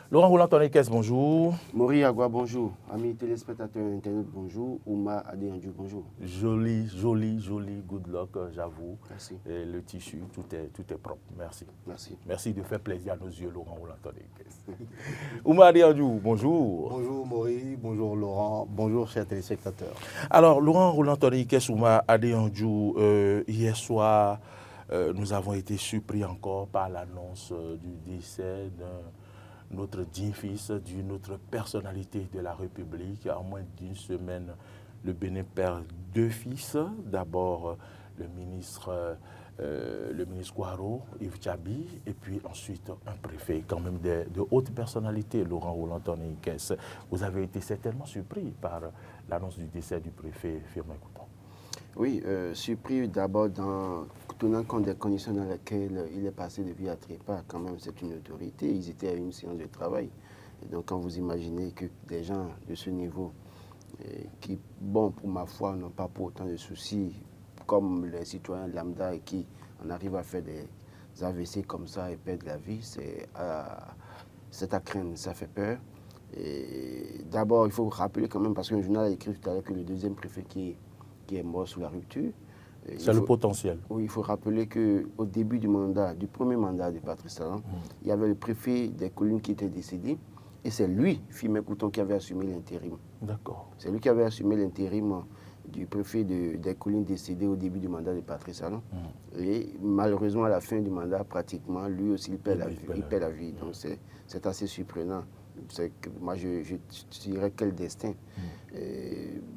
Laurent Roland-Tonekes, bonjour. Mori Agua, bonjour. Amis téléspectateurs Internet, bonjour. Ouma Adéandjou, bonjour. Joli, good luck, j'avoue. Merci. Et le tissu, tout est propre. Merci. Merci. Merci de faire plaisir à nos yeux, Laurent Roland-Tonekes. Ouma Adéandjou, bonjour. Bonjour Mori, bonjour Laurent, bonjour chers téléspectateurs. Alors, Laurent Roland-Tonekes, Ouma Adéandjou, hier soir, nous avons été surpris encore par l'annonce du décès notre digne fils, d'une autre personnalité de la République. En moins d'une semaine, le Bénin perd deux fils. D'abord, le ministre Guaro, Yves Tchabi, et puis ensuite un préfet, quand même de haute personnalité, Laurent Roland-Tonekes. Vous avez été certainement surpris par l'annonce du décès du préfet Firmin Couton. Oui, surpris d'abord en tenant compte des conditions dans lesquelles il est passé de vie à trépas. Quand même, c'est une autorité. Ils étaient à une séance de travail. Et donc, quand vous imaginez que des gens de ce niveau, qui, bon, pour ma foi, n'ont pas pour autant de soucis, comme les citoyens lambda, et qui en arrivent à faire des AVC comme ça et perdre la vie, c'est à craindre, ça fait peur. D'abord, il faut rappeler quand même, parce qu'un journal a écrit tout à l'heure que le deuxième préfet qui est mort sous la rupture. C'est le potentiel. Oui, il faut rappeler qu'au début du premier mandat de Patrice Talon, il y avait le préfet des collines qui était décédé, et c'est lui, Firmin Couton, qui avait assumé l'intérim. D'accord. C'est lui qui avait assumé l'intérim du préfet des collines décédé au début du mandat de Patrice Talon. Et malheureusement, à la fin du mandat, pratiquement, lui aussi, il perd la vie. Donc c'est assez surprenant. Moi, je dirais quel destin.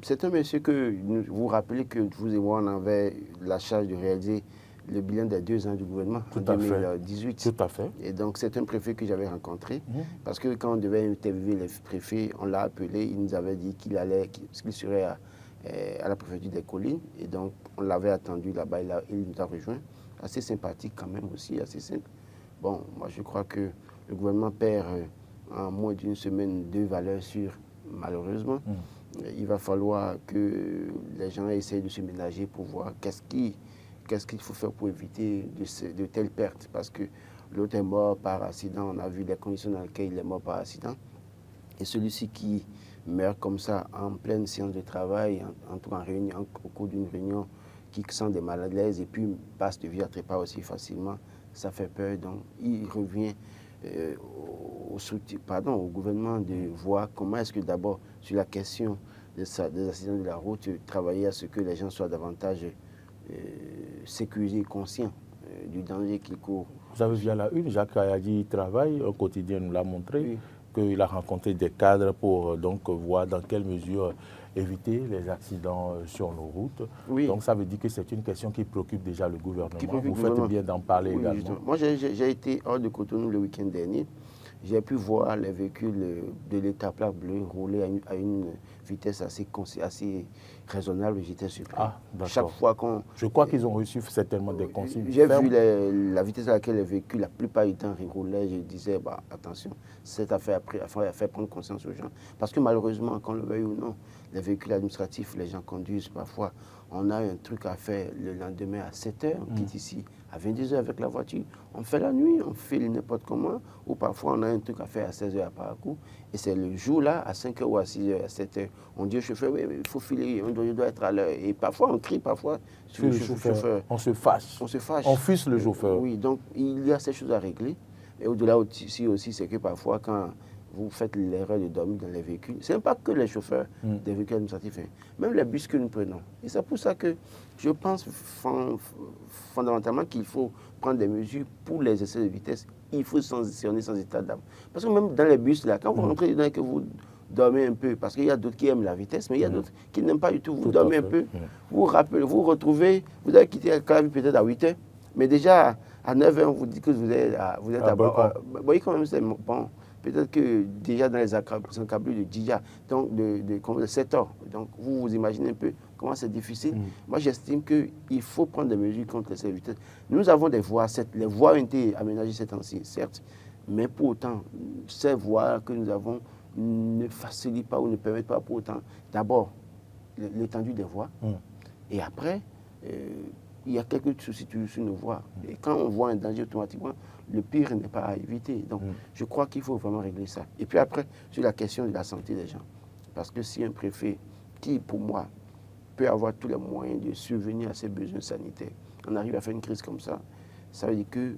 C'est un monsieur que vous rappelez que vous et moi, on avait la charge de réaliser le bilan des 2 ans du gouvernement en 2018. Tout à fait. Et donc, c'est un préfet que j'avais rencontré parce que quand on devait interviewer les préfets, on l'a appelé, il nous avait dit qu'il serait à la préfecture des collines. Et donc, on l'avait attendu là-bas, il nous a rejoint. Assez sympathique quand même aussi, assez simple. Bon, moi, je crois que le gouvernement perd en moins d'une semaine 2 valeurs sûres, malheureusement. Il va falloir que les gens essayent de se ménager pour voir qu'est-ce qu'il faut faire pour éviter de telles pertes. Parce que l'autre est mort par accident, on a vu les conditions dans lesquelles il est mort par accident. Et celui-ci qui meurt comme ça en pleine séance de travail, au cours d'une réunion, qui sent des malaises et puis passe de vie à trépas aussi facilement, ça fait peur. Donc il revient au gouvernement de voir comment est-ce que d'abord, sur la question des accidents de la route, travailler à ce que les gens soient davantage sécurisés et conscients du danger qu'ils courent. Vous avez vu à la une, Jacques Kayadi travaille, un quotidien nous l'a montré, qu'il a rencontré des cadres pour donc voir dans quelle mesure éviter les accidents sur nos routes. Oui. Donc ça veut dire que c'est une question qui préoccupe déjà le gouvernement. Vous faites bien d'en parler également. Justement. Moi, j'ai été hors de Cotonou le week-end dernier. J'ai pu voir les véhicules de l'État plaque bleue rouler à une vitesse assez raisonnable. J'étais surpris. Ah, chaque fois qu'on... Je crois qu'ils ont reçu certainement des consignes. J'ai vu la vitesse à laquelle les véhicules, la plupart du temps, roulaient. Je disais, attention, cette affaire a fait prendre conscience aux gens. Parce que malheureusement, qu'on le veuille ou non, les véhicules administratifs, les gens conduisent parfois. On a un truc à faire le lendemain à 7 h, on quitte ici à 22 h avec la voiture. On fait la nuit, on fait n'importe comment, ou parfois on a un truc à faire à 16 h à Parakou. Et c'est le jour-là, à 5 h ou à 6 h, à 7 h, on dit au chauffeur, oui, il faut filer, on doit être à l'heure. Et parfois on crie, parfois sur le chauffeur. On se fâche. On fuse le chauffeur. Oui, donc il y a ces choses à régler. Et au-delà aussi, c'est que parfois quand vous faites l'erreur de dormir dans les véhicules. Ce n'est pas que les chauffeurs des véhicules administratifs, même les bus que nous prenons. Et c'est pour ça que je pense fondamentalement qu'il faut prendre des mesures pour les essais de vitesse. Il faut sanctionner sans état d'âme. Parce que même dans les bus, là, quand vous rentrez dedans et que vous dormez un peu, parce qu'il y a d'autres qui aiment la vitesse, mais il y a d'autres qui n'aiment pas du tout. Vous dormez un peu, vous retrouvez, vous avez quitté la cave peut-être à 8 h, mais déjà à 9 h, on vous dit que vous êtes à bord. Vous voyez quand même, c'est bon. Peut-être que déjà dans les encablures de Dija, donc de 7 h. Donc vous imaginez un peu comment c'est difficile. Moi j'estime qu'il faut prendre des mesures contre les excès de vitesse. Nous avons des voies, les voies ont été aménagées ces temps-ci, certes, mais pour autant, ces voies que nous avons ne facilitent pas ou ne permettent pas pour autant, d'abord, l'étendue des voies, et après, il y a quelques soucis sur nos voies. Et quand on voit un danger, automatiquement, le pire n'est pas à éviter. Donc, je crois qu'il faut vraiment régler ça. Et puis après, sur la question de la santé des gens. Parce que si un préfet, qui pour moi, peut avoir tous les moyens de subvenir à ses besoins sanitaires, on arrive à faire une crise comme ça veut dire que,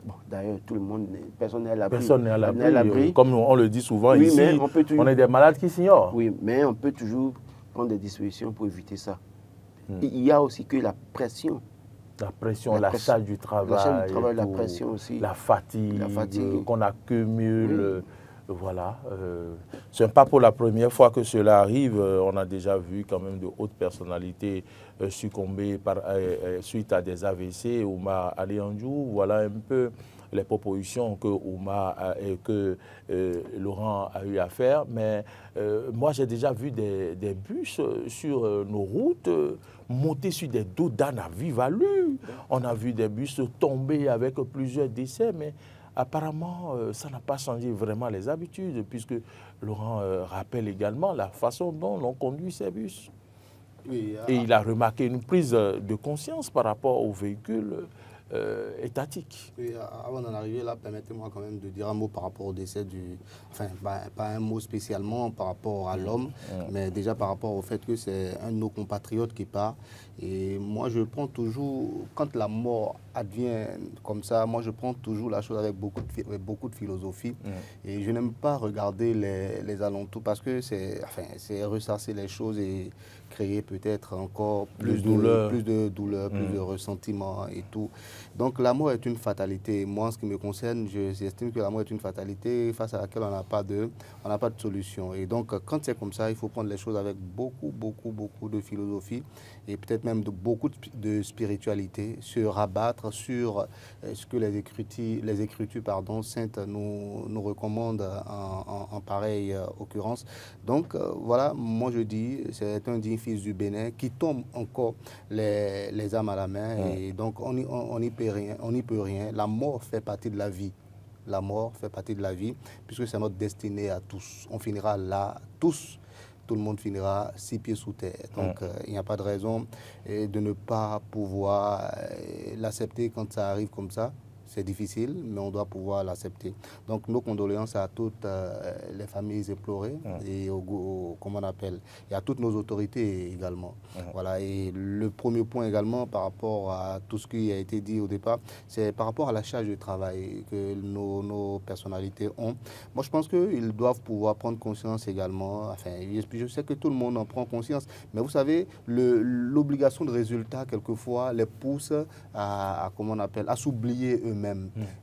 bon, d'ailleurs, tout le monde, personne n'est à l'abri. Personne n'est à l'abri. Comme on le dit souvent oui, ici, on est des malades qui s'ignorent. Oui, mais on peut toujours prendre des dispositions pour éviter ça. Il y a aussi que la pression. La charge du travail, la pression aussi. La fatigue. Qu'on accumule. Voilà. Ce n'est pas pour la première fois que cela arrive. On a déjà vu quand même de hautes personnalités succomber suite à des AVC. Ouma Aliandjou, voilà un peu les propositions que Laurent a eu à faire. Mais moi, j'ai déjà vu des bus sur nos routes monter sur des dos d'âne à vive allure. On a vu des bus tomber avec plusieurs décès, mais apparemment, ça n'a pas changé vraiment les habitudes, puisque Laurent rappelle également la façon dont l'on conduit ces bus. Oui, et il a remarqué une prise de conscience par rapport aux véhicules étatiques. Oui, avant d'en arriver là, permettez-moi quand même de dire un mot par rapport au décès enfin, pas un mot spécialement par rapport à l'homme, mais déjà par rapport au fait que c'est un de nos compatriotes qui part. Et moi, je prends toujours, quand la mort advient comme ça, moi, je prends toujours la chose avec beaucoup de philosophie. Et je n'aime pas regarder les alentours parce que c'est ressasser les choses et créer peut-être encore plus de douleur, plus de ressentiment et tout. Donc la mort est une fatalité. Moi, en ce qui me concerne, j'estime que la mort est une fatalité face à laquelle on n'a pas de solution. Et donc, quand c'est comme ça, il faut prendre les choses avec beaucoup de philosophie et peut-être même beaucoup de spiritualité, se rabattre sur ce que les Écritures saintes nous recommandent en pareille occurrence. Donc, voilà, moi je dis, c'est un digne fils du Bénin qui tombe encore les âmes à la main et donc on n'y peut rien. La mort fait partie de la vie. La mort fait partie de la vie puisque c'est notre destinée à tous. On finira là, tous. Tout le monde finira 6 pieds sous terre. Donc, il n'y a pas de raison de ne pas pouvoir l'accepter quand ça arrive comme ça. C'est difficile, mais on doit pouvoir l'accepter. Donc, nos condoléances à toutes les familles éplorées et comment on appelle, et à toutes nos autorités également. Voilà. Et le premier point également par rapport à tout ce qui a été dit au départ, c'est par rapport à la charge de travail que nos personnalités ont. Moi, je pense qu'ils doivent pouvoir prendre conscience également. Enfin, je sais que tout le monde en prend conscience, mais vous savez, l'obligation de résultat, quelquefois, les pousse à comment on appelle, à s'oublier eux-mêmes.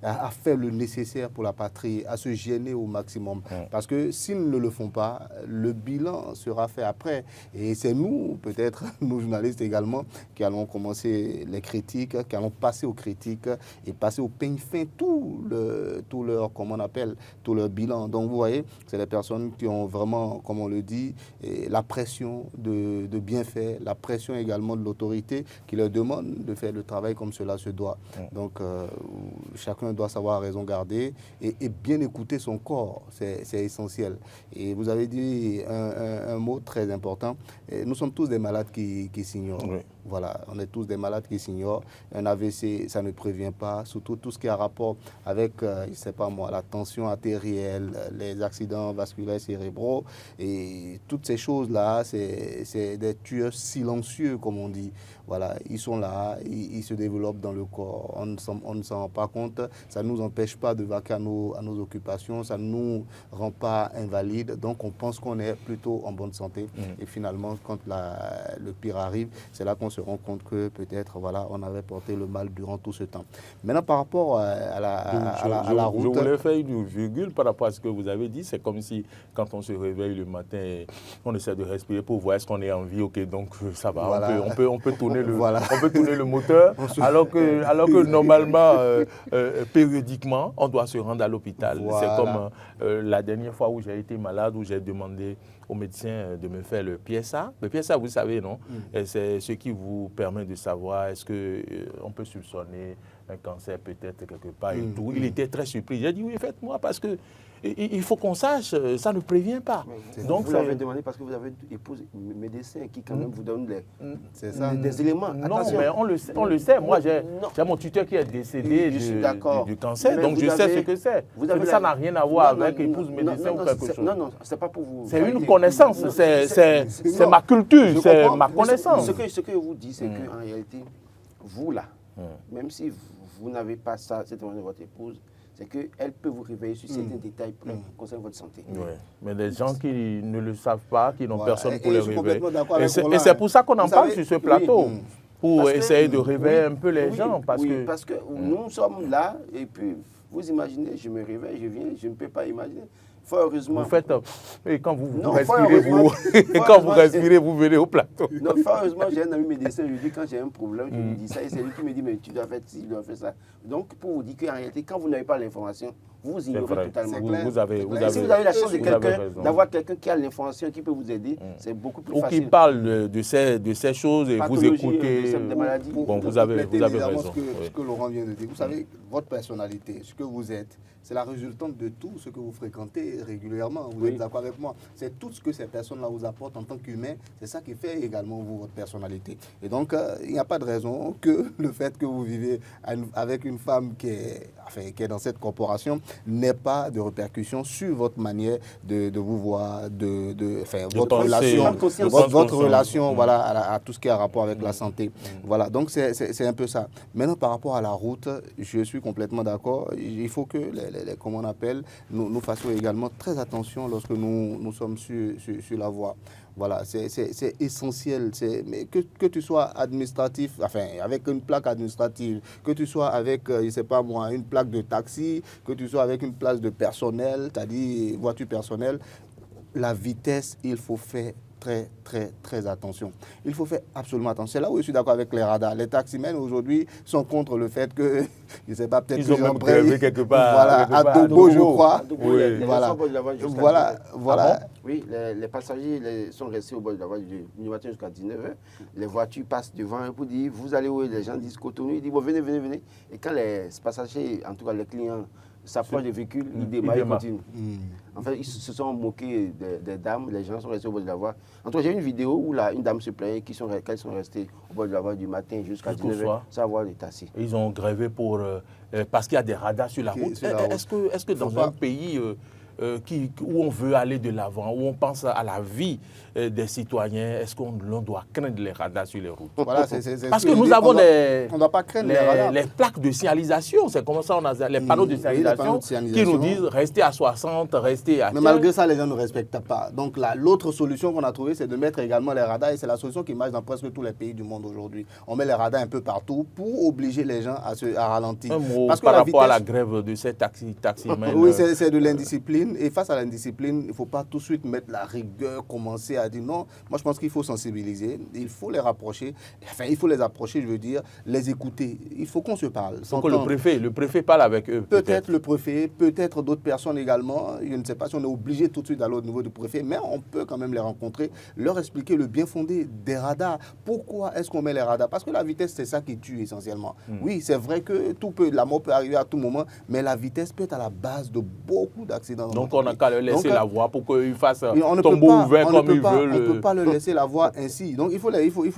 À faire le nécessaire pour la patrie, à se gêner au maximum. Parce que s'ils ne le font pas, le bilan sera fait après. Et c'est nous, peut-être, nous journalistes également, qui allons commencer les critiques, qui allons passer aux critiques et passer au peigne fin tout leur, comment on appelle, tout leur bilan. Donc vous voyez, c'est des personnes qui ont vraiment, comme on le dit, la pression de bien faire, la pression également de l'autorité qui leur demande de faire le travail comme cela se doit. Donc, chacun doit savoir raison garder et bien écouter son corps, c'est essentiel. Et vous avez dit un mot très important, nous sommes tous des malades qui s'ignorent. Oui. Voilà, on est tous des malades qui s'ignorent. Un AVC, ça ne prévient pas, surtout tout ce qui a rapport avec, je ne sais pas moi, la tension artérielle, les accidents vasculaires cérébraux et toutes ces choses-là, c'est des tueurs silencieux, comme on dit. Voilà, ils sont là, ils se développent dans le corps. On ne s'en rend pas compte. Ça ne nous empêche pas de vaquer à nos occupations. Ça ne nous rend pas invalides. Donc, on pense qu'on est plutôt en bonne santé. Et finalement, quand le pire arrive, c'est là qu'on se rend compte que peut-être, voilà, on avait porté le mal durant tout ce temps. Maintenant, par rapport à la route... Je voulais faire une virgule par rapport à ce que vous avez dit. C'est comme si, quand on se réveille le matin, on essaie de respirer pour voir est-ce qu'on est en vie. OK, donc ça va. Voilà. On peut tourner on peut tourner le moteur, alors que normalement, périodiquement, on doit se rendre à l'hôpital. Voilà. C'est comme la dernière fois où j'ai été malade, où j'ai demandé au médecin de me faire le PSA. Le PSA, vous savez, non? C'est ce qui vous permet de savoir est-ce qu'on peut soupçonner un cancer peut-être quelque part et tout. Il était très surpris. J'ai dit oui, faites-moi parce que il faut qu'on sache, ça ne prévient pas. Donc, vous l'avez demandé parce que vous avez une épouse médecin qui quand même vous donne des éléments. Non, mais on le sait. Moi, j'ai mon tuteur qui est décédé du cancer, donc je sais ce que c'est. Ça n'a rien à voir avec épouse médecin ou quelque chose. Non, c'est pas pour vous. C'est une connaissance, c'est ma culture, c'est ma connaissance. Ce que je vous dis, c'est qu'en réalité, vous là, même si vous n'avez pas ça, cette demande de votre épouse, c'est qu'elle peut vous réveiller sur certains détails concernant votre santé. Oui. Mais des gens qui ne le savent pas, qui n'ont personne pour les réveiller. Et c'est pour ça qu'on en parle sur ce plateau, pour essayer de réveiller un peu les gens. Parce que nous sommes là, et puis vous imaginez, je me réveille, je viens, je ne peux pas imaginer. Fort heureusement. Vous faites. Et quand vous respirez, vous venez au plateau. Non, fort heureusement, j'ai un ami médecin, je lui dis quand j'ai un problème, je lui dis ça, et c'est lui qui me dit, mais tu dois faire ci, tu dois faire ça. Donc, pour vous dire qu'en réalité, quand vous n'avez pas l'information, vous ignorez totalement. Vous avez si vous avez la chance d'avoir quelqu'un qui a l'information, qui peut vous aider, c'est beaucoup plus facile. Ou qui parle de ces choses et vous écoutez. Bon, vous avez raison. Ce que Laurent vient de dire, vous savez, votre personnalité, ce que vous êtes, c'est la résultante de tout ce que vous fréquentez régulièrement. Vous êtes d'accord avec moi? C'est tout ce que ces personnes-là vous apportent en tant qu'humain. C'est ça qui fait également vous, votre personnalité. Et donc, il n'y a pas de raison que le fait que vous vivez avec une femme qui est dans cette corporation n'ait pas de répercussions sur votre manière de vous voir, votre relation, voilà, à tout ce qui a rapport avec la santé. Voilà, donc c'est un peu ça. Maintenant, par rapport à la route, je suis complètement d'accord. Il faut que comment on appelle, nous fassions également très attention lorsque nous sommes sur la voie. Voilà, c'est essentiel. Mais que tu sois administratif, enfin, avec une plaque administrative, que tu sois avec, je ne sais pas moi, une plaque de taxi, que tu sois avec une place de personnel, c'est-à-dire voiture personnelle, la vitesse, il faut faire très attention. Il faut faire absolument attention. C'est là où je suis d'accord avec les radars. Les taximens aujourd'hui sont contre le fait que, je ne sais pas, peut-être ils ont même grévé quelque part. Voilà, à Dobo, je crois. Voilà. Voilà. Oui, les passagers sont restés au bord de la voie du matin jusqu'à 19h. Les voitures passent devant pour dire, vous allez où? Les gens disent Cotonou. Ils disent, bon, venez. Et quand les passagers, en tout cas les clients, s'approchent des véhicules, ils démarrent, ils continuent. En fait, ils se sont moqués des dames, les gens sont restés au bord de la voie. En tout cas, j'ai une vidéo où une dame se plaignait qu'elles sont restées au bord de la voie du matin jusqu'à 19h sans avoir les taxis. Ils ont grévé parce qu'il y a des radars sur la route. Est-ce que dans un pays où on veut aller de l'avant, où on pense à la vie des citoyens, est-ce qu'on doit craindre les radars sur les routes? Voilà, parce que nous avons on doit pas craindre les radars. Les plaques de signalisation, c'est comme ça on a les panneaux de signalisation qui nous disent restez à 60, restez à 15. Mais malgré ça, les gens ne respectent pas. Donc l'autre solution qu'on a trouvée, c'est de mettre également les radars, et c'est la solution qui marche dans presque tous les pays du monde aujourd'hui. On met les radars un peu partout pour obliger les gens à ralentir. Un mot par rapport à la grève de ces taximens. Oui, c'est de l'indiscipline. Et face à l'indiscipline, il ne faut pas tout de suite mettre la rigueur, commencer à dire non. Moi, je pense qu'il faut sensibiliser, il faut les rapprocher. Enfin, il faut les approcher, je veux dire, les écouter. Il faut qu'on se parle. Donc le préfet parle avec eux. Peut-être le préfet, peut-être d'autres personnes également. Je ne sais pas si on est obligé tout de suite d'aller au niveau du préfet, mais on peut quand même les rencontrer, leur expliquer le bien fondé des radars. Pourquoi est-ce qu'on met les radars? Parce que la vitesse, c'est ça qui tue essentiellement. Oui, c'est vrai que la mort peut arriver à tout moment, mais la vitesse peut être à la base de beaucoup d'accidents. Donc on n'a qu'à leur laisser la voie pour qu'ils fassent tombeau ouvert comme ils veulent. On ne peut pas leur laisser la voie ainsi. Donc il faut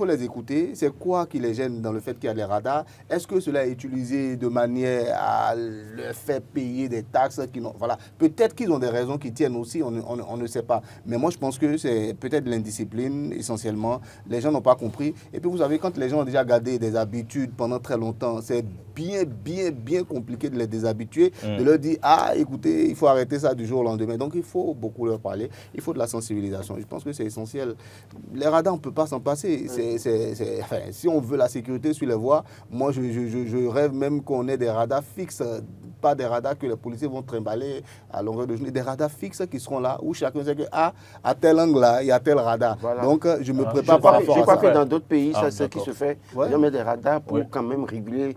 les écouter. C'est quoi qui les gêne dans le fait qu'il y a des radars? Est-ce que cela est utilisé de manière à leur faire payer des taxes voilà. Peut-être qu'ils ont des raisons qui tiennent aussi, on ne sait pas. Mais moi je pense que c'est peut-être de l'indiscipline essentiellement. Les gens n'ont pas compris. Et puis vous savez, quand les gens ont déjà gardé des habitudes pendant très longtemps, c'est bien compliqué de les déshabituer, de leur dire écoutez, il faut arrêter ça du jour au lendemain. Donc il faut beaucoup leur parler, il faut de la sensibilisation. Je pense que c'est essentiel. Les radars, on ne peut pas s'en passer. Enfin, si on veut la sécurité sur les voies, moi je rêve même qu'on ait des radars fixes, pas des radars que les policiers vont trimballer à longueur de journée, des radars fixes qui seront là, où chacun sait que à tel angle là, il y a tel radar. Voilà. Donc je me prépare par rapport à ça. Je crois que dans d'autres pays, c'est ce qui se fait. On met des radars pour quand même réguler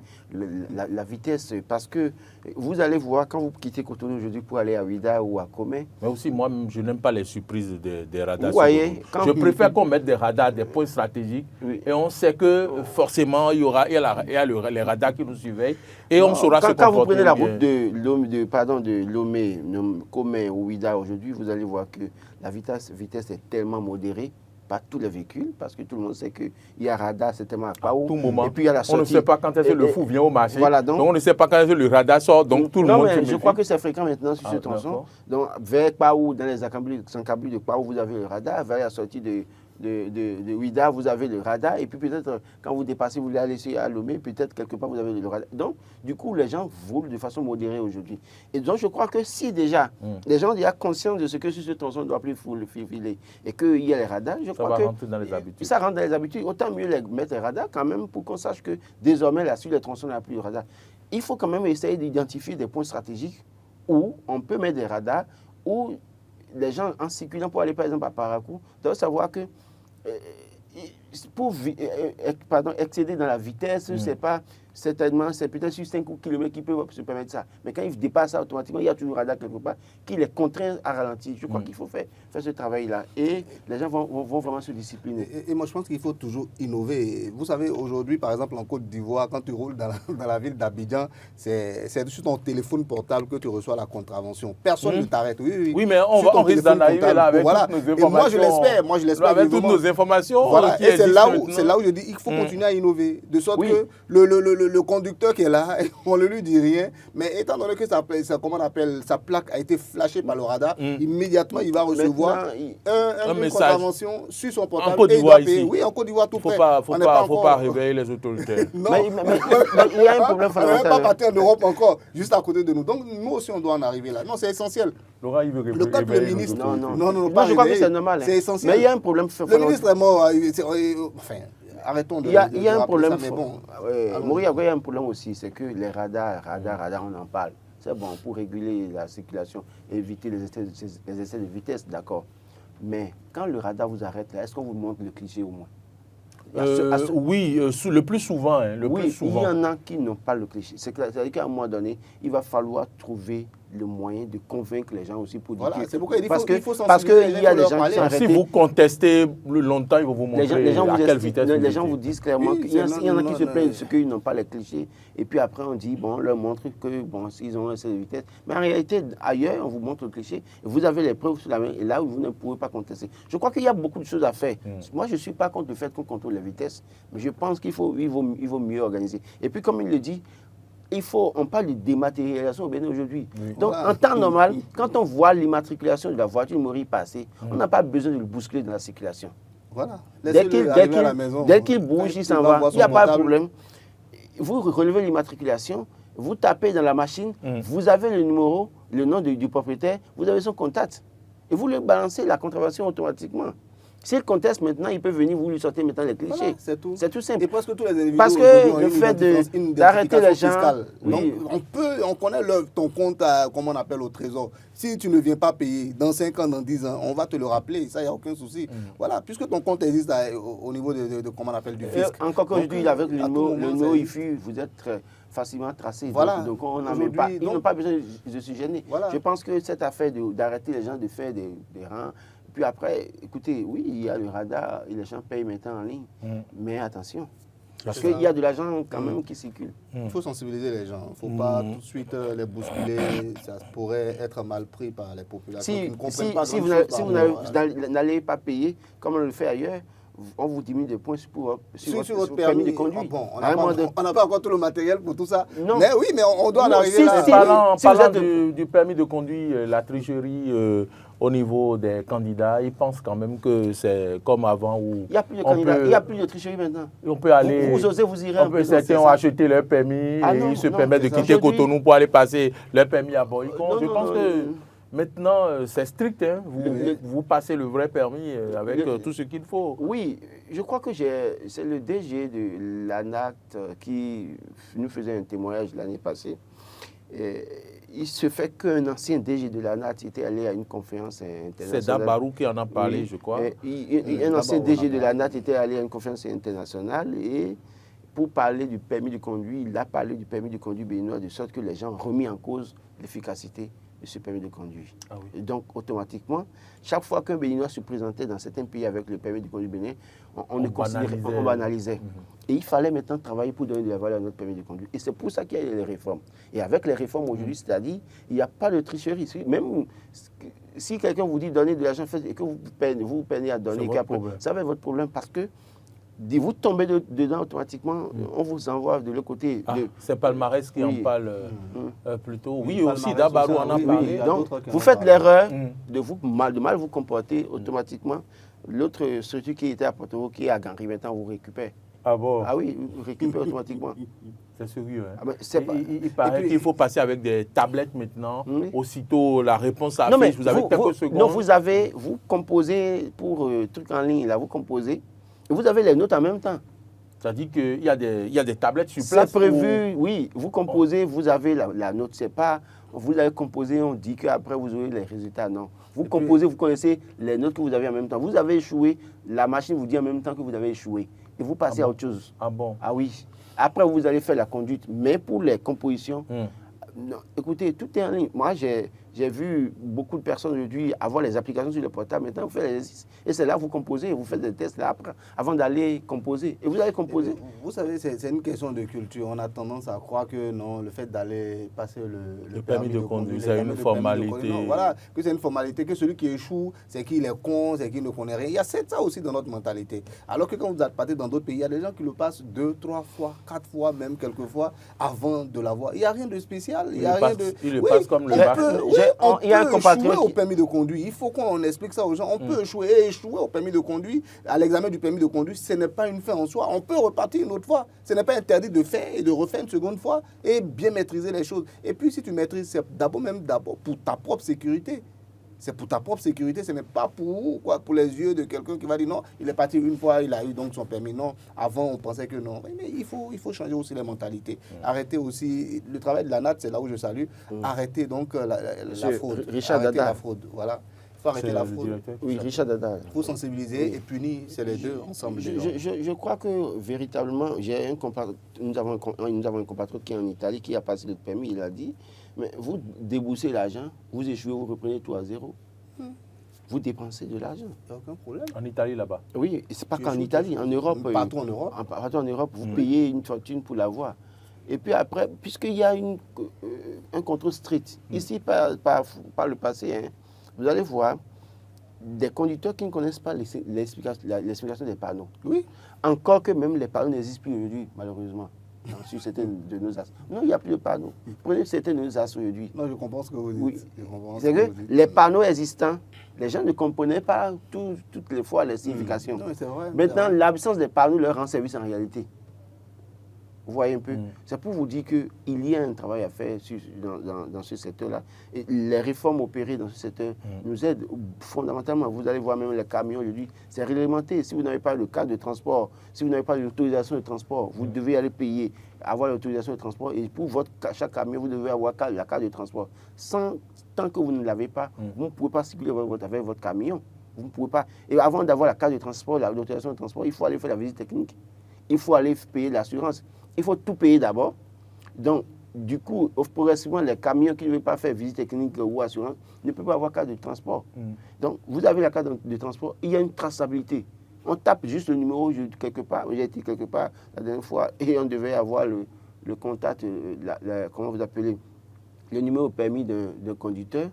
la vitesse, parce que Vous allez voir, quand vous quittez Cotonou aujourd'hui pour aller à Ouida ou à Comé. Mais aussi, moi, je n'aime pas les surprises des radars. Vous voyez, je préfère qu'on mette des radars, des points stratégiques. Oui. Et on sait que forcément, il y a les radars qui nous surveillent. Et on saura se comporter. Quand vous prenez la route de Lomé, Comé ou Ouida aujourd'hui, vous allez voir que la vitesse est tellement modérée. Pas tous les véhicules, parce que tout le monde sait qu'il y a radar, c'est tellement à Pao. Tout moment. Et puis il y a la sortie. On ne sait pas quand est-ce que le fou vient au marché. Voilà, donc on ne sait pas quand est-ce que le radar sort. Donc tout le monde. Je crois que c'est fréquent maintenant sur ce tronçon. Donc vers Pao, dans les encablures de Pao, vous avez le radar. Vers la sortie de Ouida, vous avez le radar. Et puis peut-être quand vous dépassez, vous voulez aller à Lomé, peut-être quelque part vous avez le radar. Donc du coup, les gens volent de façon modérée aujourd'hui. Et donc je crois que si déjà les gens sont conscients de ce que sur ce tronçon ne doit plus filer et qu'il y a les radars, je crois que rentre dans les habitudes. Ça rentre dans les habitudes. Autant mieux mettre les radars quand même pour qu'on sache que désormais là sur les tronçons il n'y a plus de radar. Il faut quand même essayer d'identifier des points stratégiques où on peut mettre des radars, où les gens en circulant pour aller par exemple à Parakou doivent savoir que pour excéder dans la vitesse, c'est pas certainement, c'est peut-être sur 5 km qui peuvent se permettre ça. Mais quand ils dépassent ça automatiquement, il y a toujours un radar quelque part qui les contraint à ralentir. Je crois qu'il faut faire ce travail-là. Et les gens vont vraiment se discipliner. Et moi, je pense qu'il faut toujours innover. Vous savez, aujourd'hui, par exemple, en Côte d'Ivoire, quand tu roules dans la ville d'Abidjan, c'est sur ton téléphone portable que tu reçois la contravention. Personne ne t'arrête. Oui, mais on risque d'en arriver là avec toutes nos informations. Et moi, je l'espère. Avec toutes nos informations. Voilà. Et c'est là où je dis qu'il faut continuer à innover. De sorte que le conducteur qui est là, on ne lui dit rien, mais étant donné que sa plaque a été flashée par le radar, immédiatement il va recevoir une contravention sur son portable. En Côte d'Ivoire ici. Oui, en Côte d'Ivoire tout près. Il ne faut pas réveiller les autorités. Mais il y a un problème fondamental. On n'est pas parti en Europe encore, juste à côté de nous. Donc nous aussi on doit en arriver là. Non, c'est essentiel. Laurent, il veut le cas du ministre. Non, je crois que c'est normal. C'est essentiel. Mais il y a un problème fondamental. Le ministre est mort. Enfin, arrêtons de. Il y a un problème. Ça, bon, il y a un problème aussi, c'est que les radars, on en parle. C'est bon pour réguler la circulation, éviter les essais de vitesse, d'accord. Mais quand le radar vous arrête, est-ce qu'on vous montre le cliché au moins? Oui, le plus souvent. Oui, il y en a qui n'ont pas le cliché. C'est-à-dire qu'à un moment donné, il va falloir trouver le moyen de convaincre les gens aussi pour dire que... C'est pourquoi il faut parce qu'il y a des gens qui sont arrêtés. Si vous contestez longtemps, ils vont vous montrer à quelle vitesse les gens vous disent clairement qu'il y en a qui se plaignent parce qu'ils n'ont pas les clichés. Et puis après, on dit, bon, on leur montre que, bon, ils ont un essai de vitesse. Mais en réalité, ailleurs, on vous montre le cliché. Vous avez les preuves sur la main et là où vous ne pouvez pas contester. Je crois qu'il y a beaucoup de choses à faire. Moi, je ne suis pas contre le fait qu'on contrôle les vitesses, mais je pense qu'il vaut mieux organiser. Et puis, comme il le dit, on parle de dématérialisation au Bénin aujourd'hui. Oui. Donc, en temps normal, quand on voit l'immatriculation de la voiture Mori passer, on n'a pas besoin de le bousculer dans la circulation. Voilà. Dès qu'il bouge, il s'en va. Il n'y a pas de problème. Vous relevez l'immatriculation, vous tapez dans la machine, vous avez le numéro, le nom du propriétaire, vous avez son contact. Et vous lui balancez la contravention automatiquement. S'il conteste maintenant, il peut venir, vous lui sortez maintenant les clichés. Voilà, c'est tout. C'est tout simple. Et presque tous les individus parce que le fait d'arrêter les gens... Oui. Donc, on connaît ton compte, comment on appelle, au trésor. Si tu ne viens pas payer, dans 5 ans, dans 10 ans, on va te le rappeler. Ça, il n'y a aucun souci. Voilà, puisque ton compte existe au niveau de comment on appelle, du fisc. Encore qu'aujourd'hui, avec le numéro IFU, vous êtes très facilement tracé. Voilà. Donc on n'a même pas, ils n'ont pas besoin de se gêner. Voilà. Je pense que cette affaire d'arrêter les gens de faire des rangs, puis après, écoutez, oui, il y a le radar et les gens payent maintenant en ligne. Mais attention, parce qu'il y a de l'argent quand même qui circule. Il faut sensibiliser les gens. Il ne faut pas tout de suite les bousculer. Ça pourrait être mal pris par les populations qui ne comprennent pas. Si vous n'allez pas payer, comme on le fait ailleurs, on vous diminue des points sur votre permis de conduire. Bon, on n'a pas encore tout le matériel pour tout ça. Non. Mais oui, mais on doit en arriver là. Parlant du permis de conduire, la tricherie au niveau des candidats, ils pensent quand même que c'est comme avant où il n'y a plus de candidats, il n'y a plus de tricherie maintenant. On peut aller. Vous osez, vous irez. Certains ont acheté leur permis et ils se permettent de quitter Cotonou pour aller passer leur permis à Boycon. Je pense que maintenant, c'est strict. Hein. Vous passez le vrai permis avec tout ce qu'il faut. Oui, je crois que c'est le DG de l'ANAT qui nous faisait un témoignage l'année passée. Il se fait qu'un ancien DG de l'ANAT était allé à une conférence internationale. C'est Dabarou qui en a parlé, je crois. Un ancien DG de l'ANAT était allé à une conférence internationale et pour parler du permis de conduire, il a parlé du permis de conduire béninois, de sorte que les gens ont remis en cause l'efficacité de ce permis de conduire. Ah oui. Et donc, automatiquement, chaque fois qu'un Béninois se présentait dans certains pays avec le permis de conduire bénin, on banalisait. Et il fallait maintenant travailler pour donner de la valeur à notre permis de conduire. Et c'est pour ça qu'il y a les réformes. Et avec les réformes aujourd'hui, c'est-à-dire, il n'y a pas de tricherie. Même si quelqu'un vous dit donner de l'argent et que vous peinez à donner, ça va être votre problème parce que vous tombez dedans automatiquement, on vous envoie de l'autre côté. C'est Palmarès qui en parle plutôt. Oui, aussi, Dabarou en a parlé. Donc, vous faites l'erreur de mal vous comporter automatiquement. L'autre structure qui était à Porto, qui est à Gangri, maintenant vous récupérez. Ah bon? Ah oui, vous récupérez automatiquement. C'est sérieux. Hein? Il paraît qu'il faut passer avec des tablettes maintenant. Aussitôt, la réponse affiche. Vous avez quelques secondes. Non, vous composez pour truc en ligne, là, vous composez. Et vous avez les notes en même temps. C'est-à-dire qu'il y a des tablettes sur place. C'est prévu, oui. Vous composez, vous avez la note. C'est pas, vous avez composé, on dit qu'après vous aurez les résultats. Non. Vous composez, vous connaissez les notes que vous avez en même temps. Vous avez échoué, la machine vous dit en même temps que vous avez échoué. Et vous passez à autre chose. Ah bon? Ah oui. Après, vous allez faire la conduite. Mais pour les compositions, non, écoutez, tout est en ligne. Moi, j'ai vu beaucoup de personnes aujourd'hui avoir les applications sur le portable. Maintenant, vous faites l'exercice. Et c'est là que vous composez. Vous faites des tests là après, avant d'aller composer. Et vous allez composer. Vous savez, c'est une question de culture. On a tendance à croire que non, le fait d'aller passer le permis de conduire, c'est une formalité. Non, voilà, que c'est une formalité. Que celui qui échoue, c'est qu'il est con, c'est qu'il ne connaît rien. Il y a ça aussi dans notre mentalité. Alors que quand vous êtes parti dans d'autres pays, il y a des gens qui le passent 2, 3 fois, 4 fois, même quelques fois, avant de l'avoir. Il n'y a rien de spécial. Il le passe comme le bac. On peut échouer au permis de conduire. Il faut qu'on explique ça aux gens. On peut échouer au permis de conduire. À l'examen du permis de conduire, ce n'est pas une fin en soi. On peut repartir une autre fois. Ce n'est pas interdit de faire et de refaire une seconde fois et bien maîtriser les choses. Et puis, si tu maîtrises, c'est d'abord pour ta propre sécurité. C'est pour ta propre sécurité, ce n'est pas pour les yeux de quelqu'un qui va dire non, il est parti une fois, il a eu donc son permis. Non, avant on pensait que non. Mais il faut changer aussi les mentalités. Arrêter aussi, le travail de la NAT, c'est là où je salue, arrêter donc la fraude. Richard arrêter Dada. la fraude, voilà. Il faut arrêter la fraude. Oui, Richard Dada. Il faut sensibiliser et punir, c'est les deux ensemble. Je crois que véritablement, nous avons un compatriote qui est en Italie, qui a passé le permis, il a dit, mais vous déboursez l'argent, vous échouez, vous reprenez tout à zéro. Vous dépensez de l'argent. Il n'y a aucun problème. En Italie, là-bas? Oui, c'est pas qu'en Italie, en Europe. Partout en Europe. Partout en Europe, vous payez une fortune pour l'avoir. Et puis après, puisqu'il y a un contrôle strict, ici, par le passé, hein, vous allez voir des conducteurs qui ne connaissent pas l'explication des panneaux. Oui. Encore que même les panneaux n'existent plus aujourd'hui, malheureusement. Sur certains de nos axes. Non, il n'y a plus de panneaux. Prenez certains de nos axes aujourd'hui. Non, je comprends ce que vous dites. Oui. C'est que les panneaux existants, les gens ne comprenaient pas toutes les fois les significations. Non, c'est vrai. Maintenant, l'absence des panneaux leur rend service en réalité. Vous voyez un peu. C'est pour vous dire qu'il y a un travail à faire dans ce secteur-là. Et les réformes opérées dans ce secteur nous aident fondamentalement. Vous allez voir même les camions aujourd'hui, c'est réglementé. Si vous n'avez pas le cadre de transport, si vous n'avez pas l'autorisation de transport, vous devez aller payer, avoir l'autorisation de transport. Et pour chaque camion, vous devez avoir la carte de transport. Tant que vous ne l'avez pas, vous ne pouvez pas circuler avec votre camion. Vous ne pouvez pas. Et avant d'avoir la carte de transport, l'autorisation de transport, il faut aller faire la visite technique. Il faut aller payer l'assurance. Il faut tout payer d'abord. Donc, du coup, progressivement, les camions qui ne veulent pas faire visite technique ou assurance ne peuvent pas avoir carte de transport. Donc, vous avez la carte de transport, il y a une traçabilité. On tape juste le numéro quelque part. J'ai été quelque part la dernière fois et on devait avoir le contact, comment vous appelez, le numéro permis de conducteur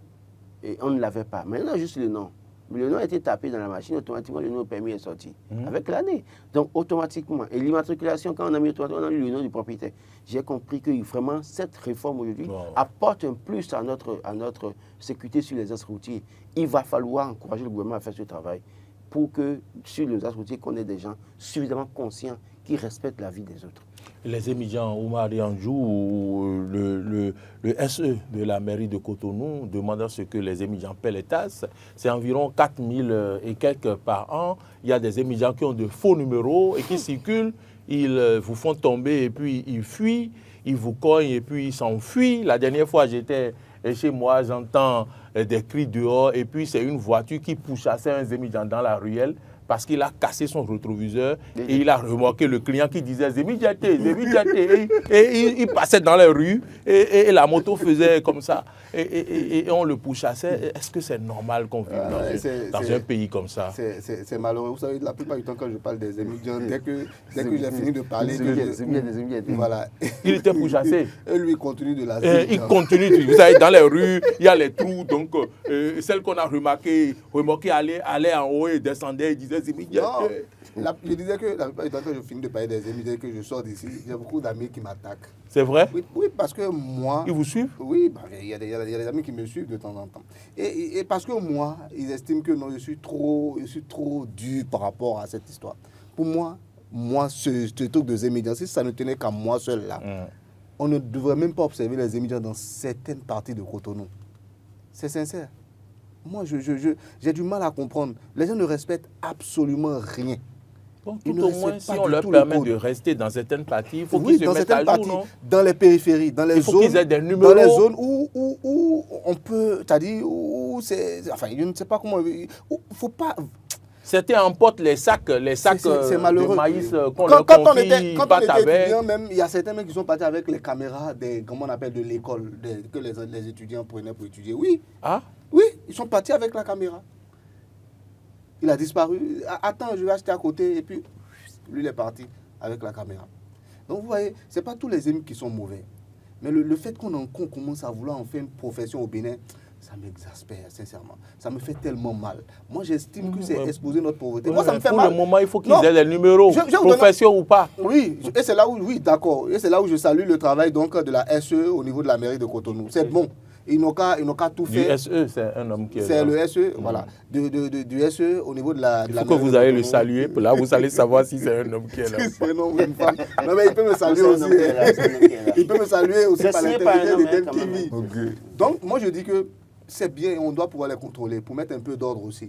et on ne l'avait pas. Maintenant, juste le nom. Le nom a été tapé dans la machine, automatiquement le nom permis est sorti, avec l'année. Donc automatiquement, et l'immatriculation, quand on a mis automatiquement, on a eu le nom du propriétaire. J'ai compris que vraiment cette réforme aujourd'hui apporte un plus à notre sécurité sur les axes routiers. Il va falloir encourager le gouvernement à faire ce travail pour que sur les axes routiers, qu'on ait des gens suffisamment conscients qui respectent la vie des autres. Les émigrants Oumar Yanjou, le SE de la mairie de Cotonou demande à ce que les émigrants paient les tasses. C'est environ 4 000 et quelques par an. Il y a des émigrants qui ont de faux numéros et qui circulent. Ils vous font tomber et puis ils fuient. Ils vous cognent et puis ils s'enfuient. La dernière fois, j'étais chez moi, j'entends des cris dehors et puis c'est une voiture qui pourchassait un émigrant dans la ruelle. parce qu'il a cassé son rétroviseur et il a remorqué le client qui disait Zemi Diaté, Zemi Diaté. Et il passait dans les rues et la moto faisait comme ça. Et on le pourchassait. Est-ce que c'est normal qu'on vive dans un pays comme ça? C'est malheureux. Vous savez, la plupart du temps, quand je parle des émigrants, dès que j'ai fini de parler, voilà. Il était pourchassé. Et lui, il continue de la il continue. Vous savez, dans les rues, il y a les trous. Donc, celle qu'on a remarqué allait en haut et descendait et disait Zemi Diaté. Je disais que la plupart du temps, quand je finis de parler des émigrants, que je sors d'ici, il y a beaucoup d'amis qui m'attaquent. C'est vrai? Oui, parce que moi... Ils vous suivent? Oui, il y a des amis qui me suivent de temps en temps. Et parce que moi, ils estiment que non, je suis trop dur par rapport à cette histoire. Pour moi, ce truc de émigrants, si ça ne tenait qu'à moi seul là, on ne devrait même pas observer les émigrants dans certaines parties de Cotonou. C'est sincère. Moi, j'ai du mal à comprendre. Les gens ne respectent absolument rien. Donc, tout au moins, si on leur permet de rester dans certaines parties, il faut qu'ils se mettent à jour, non? Dans les périphéries, dans les zones, qu'ils aient des numéros. Dans les zones où on peut, c'est-à-dire où c'est, enfin, je ne sais pas comment, faut pas. Certains emportent les sacs c'est malheureux. De maïs qu'on leur confie, quand on était étudiant, même, il y a certains mecs qui sont partis avec les caméras comment on appelle, de l'école, que les étudiants prenaient pour étudier. Oui. Ah? Oui, ils sont partis avec la caméra. Il a disparu. Attends, je vais acheter à côté. Et puis, lui, il est parti avec la caméra. Donc, vous voyez, ce n'est pas tous les amis qui sont mauvais. Mais le fait qu'on commence à vouloir en faire une profession au Bénin, ça m'exaspère, sincèrement. Ça me fait tellement mal. Moi, j'estime que c'est exposer notre pauvreté. Moi, ça me fait mal. Pour le moment, il faut qu'ils aient les numéros, profession ou pas. Oui, et c'est là où, oui, d'accord. Et c'est là où je salue le travail donc, de la SE au niveau de la mairie de Cotonou. C'est bon. Ils n'ont qu'à tout faire. Du SE, c'est un homme qui est C'est le SE, voilà. Du SE au niveau de la... Il faut que vous allez le saluer. Là, vous allez savoir si c'est un homme qui est là. C'est un homme ou une femme. Non, mais il peut me saluer aussi. Il peut me saluer aussi par l'intermédiaire de Dem TV. Donc, moi, je dis que c'est bien et on doit pouvoir les contrôler pour mettre un peu d'ordre aussi.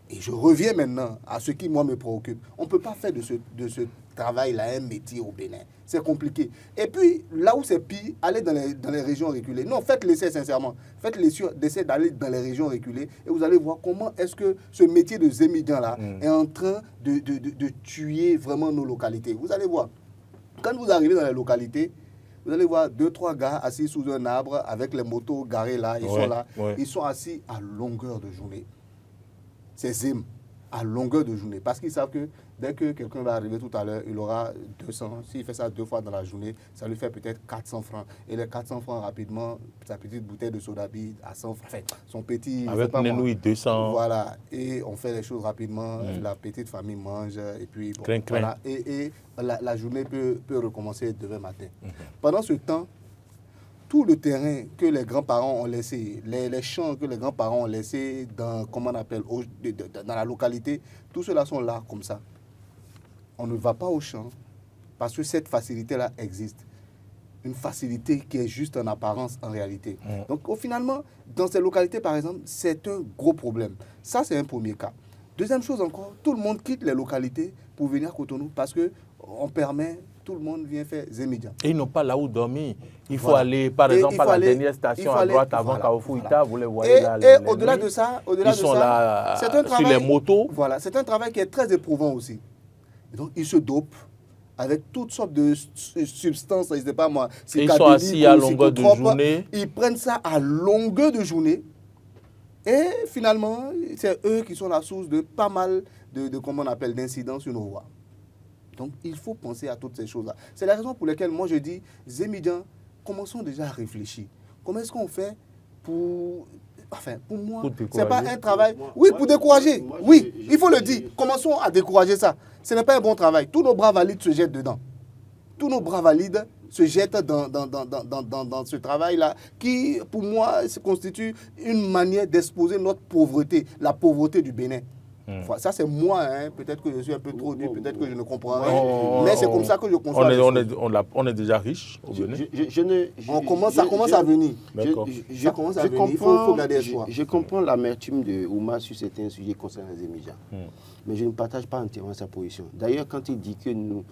Et je reviens maintenant à ce qui, moi, me préoccupe. On ne peut pas faire de ce travail-là un métier au Bénin. C'est compliqué. Et puis, là où c'est pire, aller dans les régions reculées. Non, faites l'essai, sincèrement. Faites l'essai d'aller dans les régions reculées et vous allez voir comment est-ce que ce métier de zémigrant-là est en train de tuer vraiment nos localités. Vous allez voir. Quand vous arrivez dans les localités, vous allez voir 2-3 gars assis sous un arbre avec les motos garées là. Ils sont là. Ils sont assis à longueur de journée. C'est Zim, à longueur de journée. Parce qu'ils savent que dès que quelqu'un va arriver tout à l'heure, il aura 200. S'il fait ça 2 fois dans la journée, ça lui fait peut-être 400 francs. Et les 400 francs, rapidement, sa petite bouteille de soda bide à 100 francs. Enfin, son petit... Avec Nenouille 200. Voilà. Et on fait les choses rapidement. La petite famille mange. Et puis, bon, voilà. Et la journée peut recommencer demain matin. Pendant ce temps, tout le terrain que les grands-parents ont laissé, les champs que les grands-parents ont laissés dans, comment on appelle, dans la localité, tous ceux-là sont là comme ça. On ne va pas au champ parce que cette facilité-là existe. Une facilité qui est juste en apparence, en réalité. Donc, finalement, dans ces localités, par exemple, c'est un gros problème. Ça, c'est un premier cas. Deuxième chose encore, tout le monde quitte les localités pour venir à Cotonou parce qu'on permet... Tout le monde vient faire Zémidian. Et ils n'ont pas là où dormir. Il faut aller, par exemple, à la dernière station à droite avant Kaoufouita. Vous les voyez là. Et au-delà de ça, ils sont là sur les motos. Voilà, c'est un travail qui est très éprouvant aussi. Et donc, ils se dopent avec toutes sortes de substances. Je ne sais pas moi. Ils sont assis à longueur de journée. Ils prennent ça à longueur de journée. Et finalement, c'est eux qui sont la source de pas mal de comment on appelle, d'incidents sur nos voies. Donc, il faut penser à toutes ces choses-là. C'est la raison pour laquelle moi je dis, Zémidian, commençons déjà à réfléchir. Comment est-ce qu'on fait pour... Enfin, pour moi, ce n'est pas un travail... Oui, pour décourager. Oui, il faut le dire. Commençons à décourager ça. Ce n'est pas un bon travail. Tous nos bras valides se jettent dedans. Tous nos bras valides se jettent dans ce travail-là qui, pour moi, constitue une manière d'exposer notre pauvreté, la pauvreté du Bénin. Ça, c'est moi, hein. Peut-être que je suis un peu trop dur, peut-être que je ne comprends rien, mais c'est comme ça que je conçois les choses. On est déjà riche au Bénin. Ça commence à venir. Je commence à venir. Il faut garder espoir. Je comprends l'amertume de Ouma sur certains sujets concernant les émigrants. Mais je ne partage pas entièrement sa position. D'ailleurs, quand il dit que nous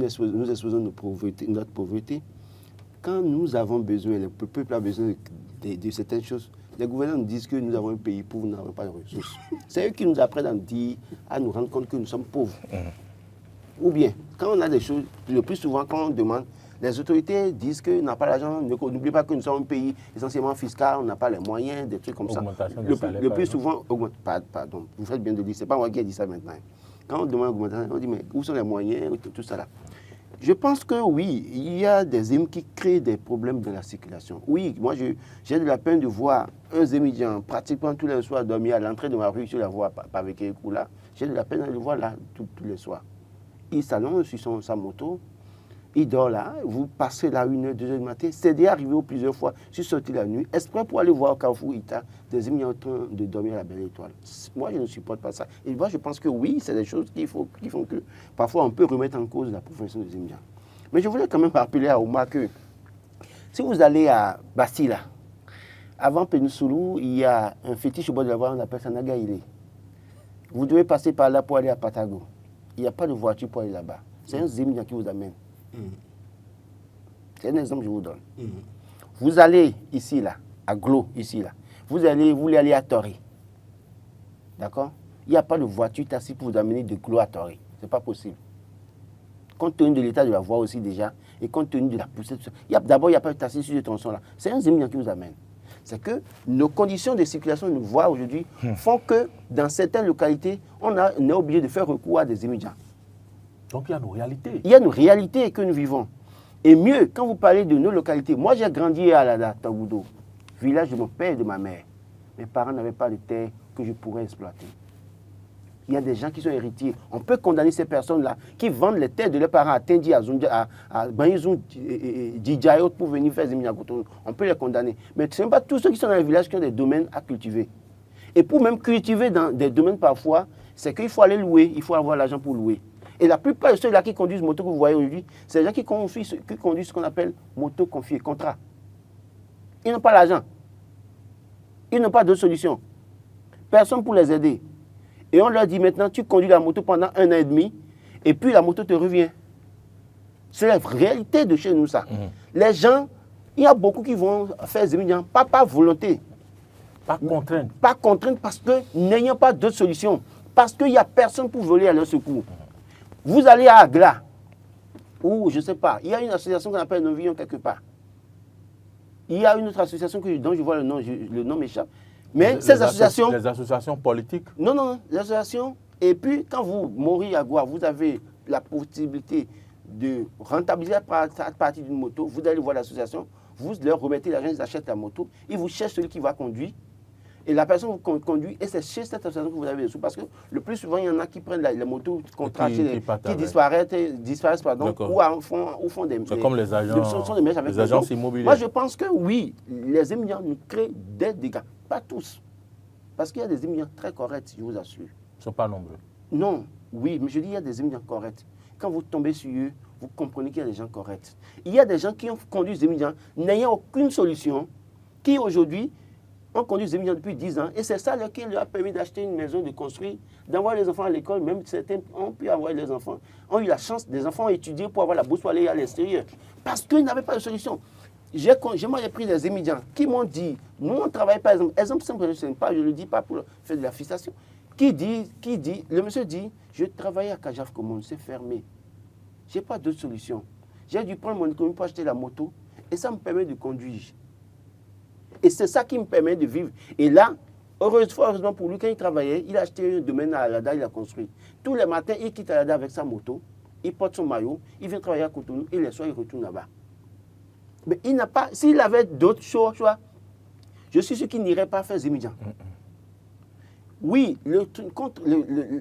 exposons notre pauvreté, quand nous avons besoin, le peuple a besoin de certaines choses, Les gouvernants nous disent que nous avons un pays pauvre, nous n'avons pas de ressources. C'est eux qui nous apprennent à nous rendre compte que nous sommes pauvres. Ou bien, quand on a des choses, le plus souvent, quand on demande, les autorités disent qu'on n'a pas l'argent. N'oubliez pas que nous sommes un pays essentiellement fiscal, on n'a pas les moyens, des trucs comme ça. Le plus souvent, pardon, vous faites bien de dire, ce n'est pas moi qui ai dit ça maintenant. Quand on demande l'augmentation, on dit, mais où sont les moyens, tout ça là. Je pense que oui, il y a des hymnes qui créent des problèmes dans la circulation. Oui, moi j'ai de la peine de voir un Zémidjan pratiquement tous les soirs dormir à l'entrée de ma rue sur la voie avec là. J'ai de la peine de le voir là tous les soirs. Il s'allonge sur sa moto, il dort là, vous passez là 1h, 2h du matin. C'est déjà arrivé plusieurs fois, je suis sorti la nuit, exprès pour aller voir au Carrefour Ita, des Zémidjans en train de dormir à la Belle Étoile. Moi, je ne supporte pas ça. Et moi, je pense que oui, c'est des choses qui font que parfois on peut remettre en cause la profession des Zémidjans. Mais je voulais quand même rappeler à Ouma que si vous allez à Bastila, avant Péninsulu, il y a un fétiche au bord de la voie, on appelle ça Nagaïlé. Vous devez passer par là pour aller à Patago. Il n'y a pas de voiture pour aller là-bas. C'est un Zémidjan qui vous amène. C'est un exemple que je vous donne. Vous allez ici, là, à Glo, ici, là. Vous voulez aller à Toré. D'accord? Il n'y a pas de voiture taxi pour vous amener de Glo à Toré. Ce n'est pas possible. Compte tenu de l'état de la voie aussi déjà, et compte tenu de la poussée, d'abord, il n'y a pas de taxi sur ce tronçon-là. C'est un Zémidjan qui vous amène. C'est que nos conditions de circulation de voie aujourd'hui font que dans certaines localités, on est obligé de faire recours à des Zémidjans. Donc il y a nos réalités. Il y a nos réalités que nous vivons. Et mieux, quand vous parlez de nos localités, moi j'ai grandi à Alada, Tagoudo, village de mon père et de ma mère. Mes parents n'avaient pas de terre que je pourrais exploiter. Il y a des gens qui sont héritiers. On peut condamner ces personnes-là qui vendent les terres de leurs parents à Tendi, à Banizou, Djayot pour venir faire des Zémidjan. On peut les condamner. Mais ce n'est pas tous ceux qui sont dans les villages qui ont des domaines à cultiver. Et pour même cultiver dans des domaines parfois, c'est qu'il faut aller louer, il faut avoir l'argent pour louer. Et la plupart de ceux-là qui conduisent moto que vous voyez aujourd'hui, c'est des gens qui conduisent ce qu'on appelle moto confiée, contrat. Ils n'ont pas l'argent. Ils n'ont pas d'autre solution. Personne pour les aider. Et on leur dit maintenant, tu conduis la moto pendant 1 an et demi, et puis la moto te revient. C'est la réalité de chez nous, ça. Les gens, il y a beaucoup qui vont faire Zémidjan, pas par volonté. Pas contrainte. Pas contrainte parce que n'ayant pas d'autre solution. Parce qu'il n'y a personne pour voler à leur secours. Vous allez à Agla, ou je ne sais pas, il y a une association qu'on appelle Novillon quelque part. Il y a une autre association dont je vois le nom m'échappe. Mais ces associations... Les associations politiques? Non, les associations. Et puis, quand vous mourrez à Goua, vous avez la possibilité de rentabiliser à partir d'une moto. Vous allez voir l'association, vous leur remettez l'argent, ils achètent la moto, ils vous cherchent celui qui va conduire. Et la personne vous conduit, et c'est chez cette association que vous avez des sous. Parce que le plus souvent, il y en a qui prennent les motos qui disparaissent ou font des... C'est comme les agences immobilières. Moi, je pense que oui, les Zémidjans nous créent des dégâts. Pas tous. Parce qu'il y a des Zémidjans très corrects, je vous assure. Ils ne sont pas nombreux. Non, oui, mais je dis il y a des Zémidjans corrects. Quand vous tombez sur eux, vous comprenez qu'il y a des gens corrects. Il y a des gens qui ont conduit Zémidjan n'ayant aucune solution, qui aujourd'hui ont conduit Zémidjan depuis 10 ans. Et c'est ça qui leur a permis d'acheter une maison, de construire, d'envoyer les enfants à l'école. Même certains ont pu avoir les enfants, ont eu la chance, des enfants à étudier pour avoir la bourse pour aller à l'extérieur. Parce qu'ils n'avaient pas de solution. J'ai pris des Zémidjans qui m'ont dit, nous on travaille par exemple simple, je ne le dis pas pour faire de la fixation, le monsieur dit, je travaillais à Kajaf Commune, c'est fermé. Je n'ai pas d'autre solution. J'ai dû prendre mon économie pour acheter la moto et ça me permet de conduire. Et c'est ça qui me permet de vivre. Et là, heureusement pour lui, quand il travaillait, il a acheté un domaine à Alada, il a construit. Tous les matins, il quitte Alada avec sa moto, il porte son maillot, il vient travailler à Cotonou et les soirs, il retourne là-bas. Mais il n'a pas, s'il avait d'autres choix, je suis sûr qu'il n'irait pas faire Zémidjan. Oui,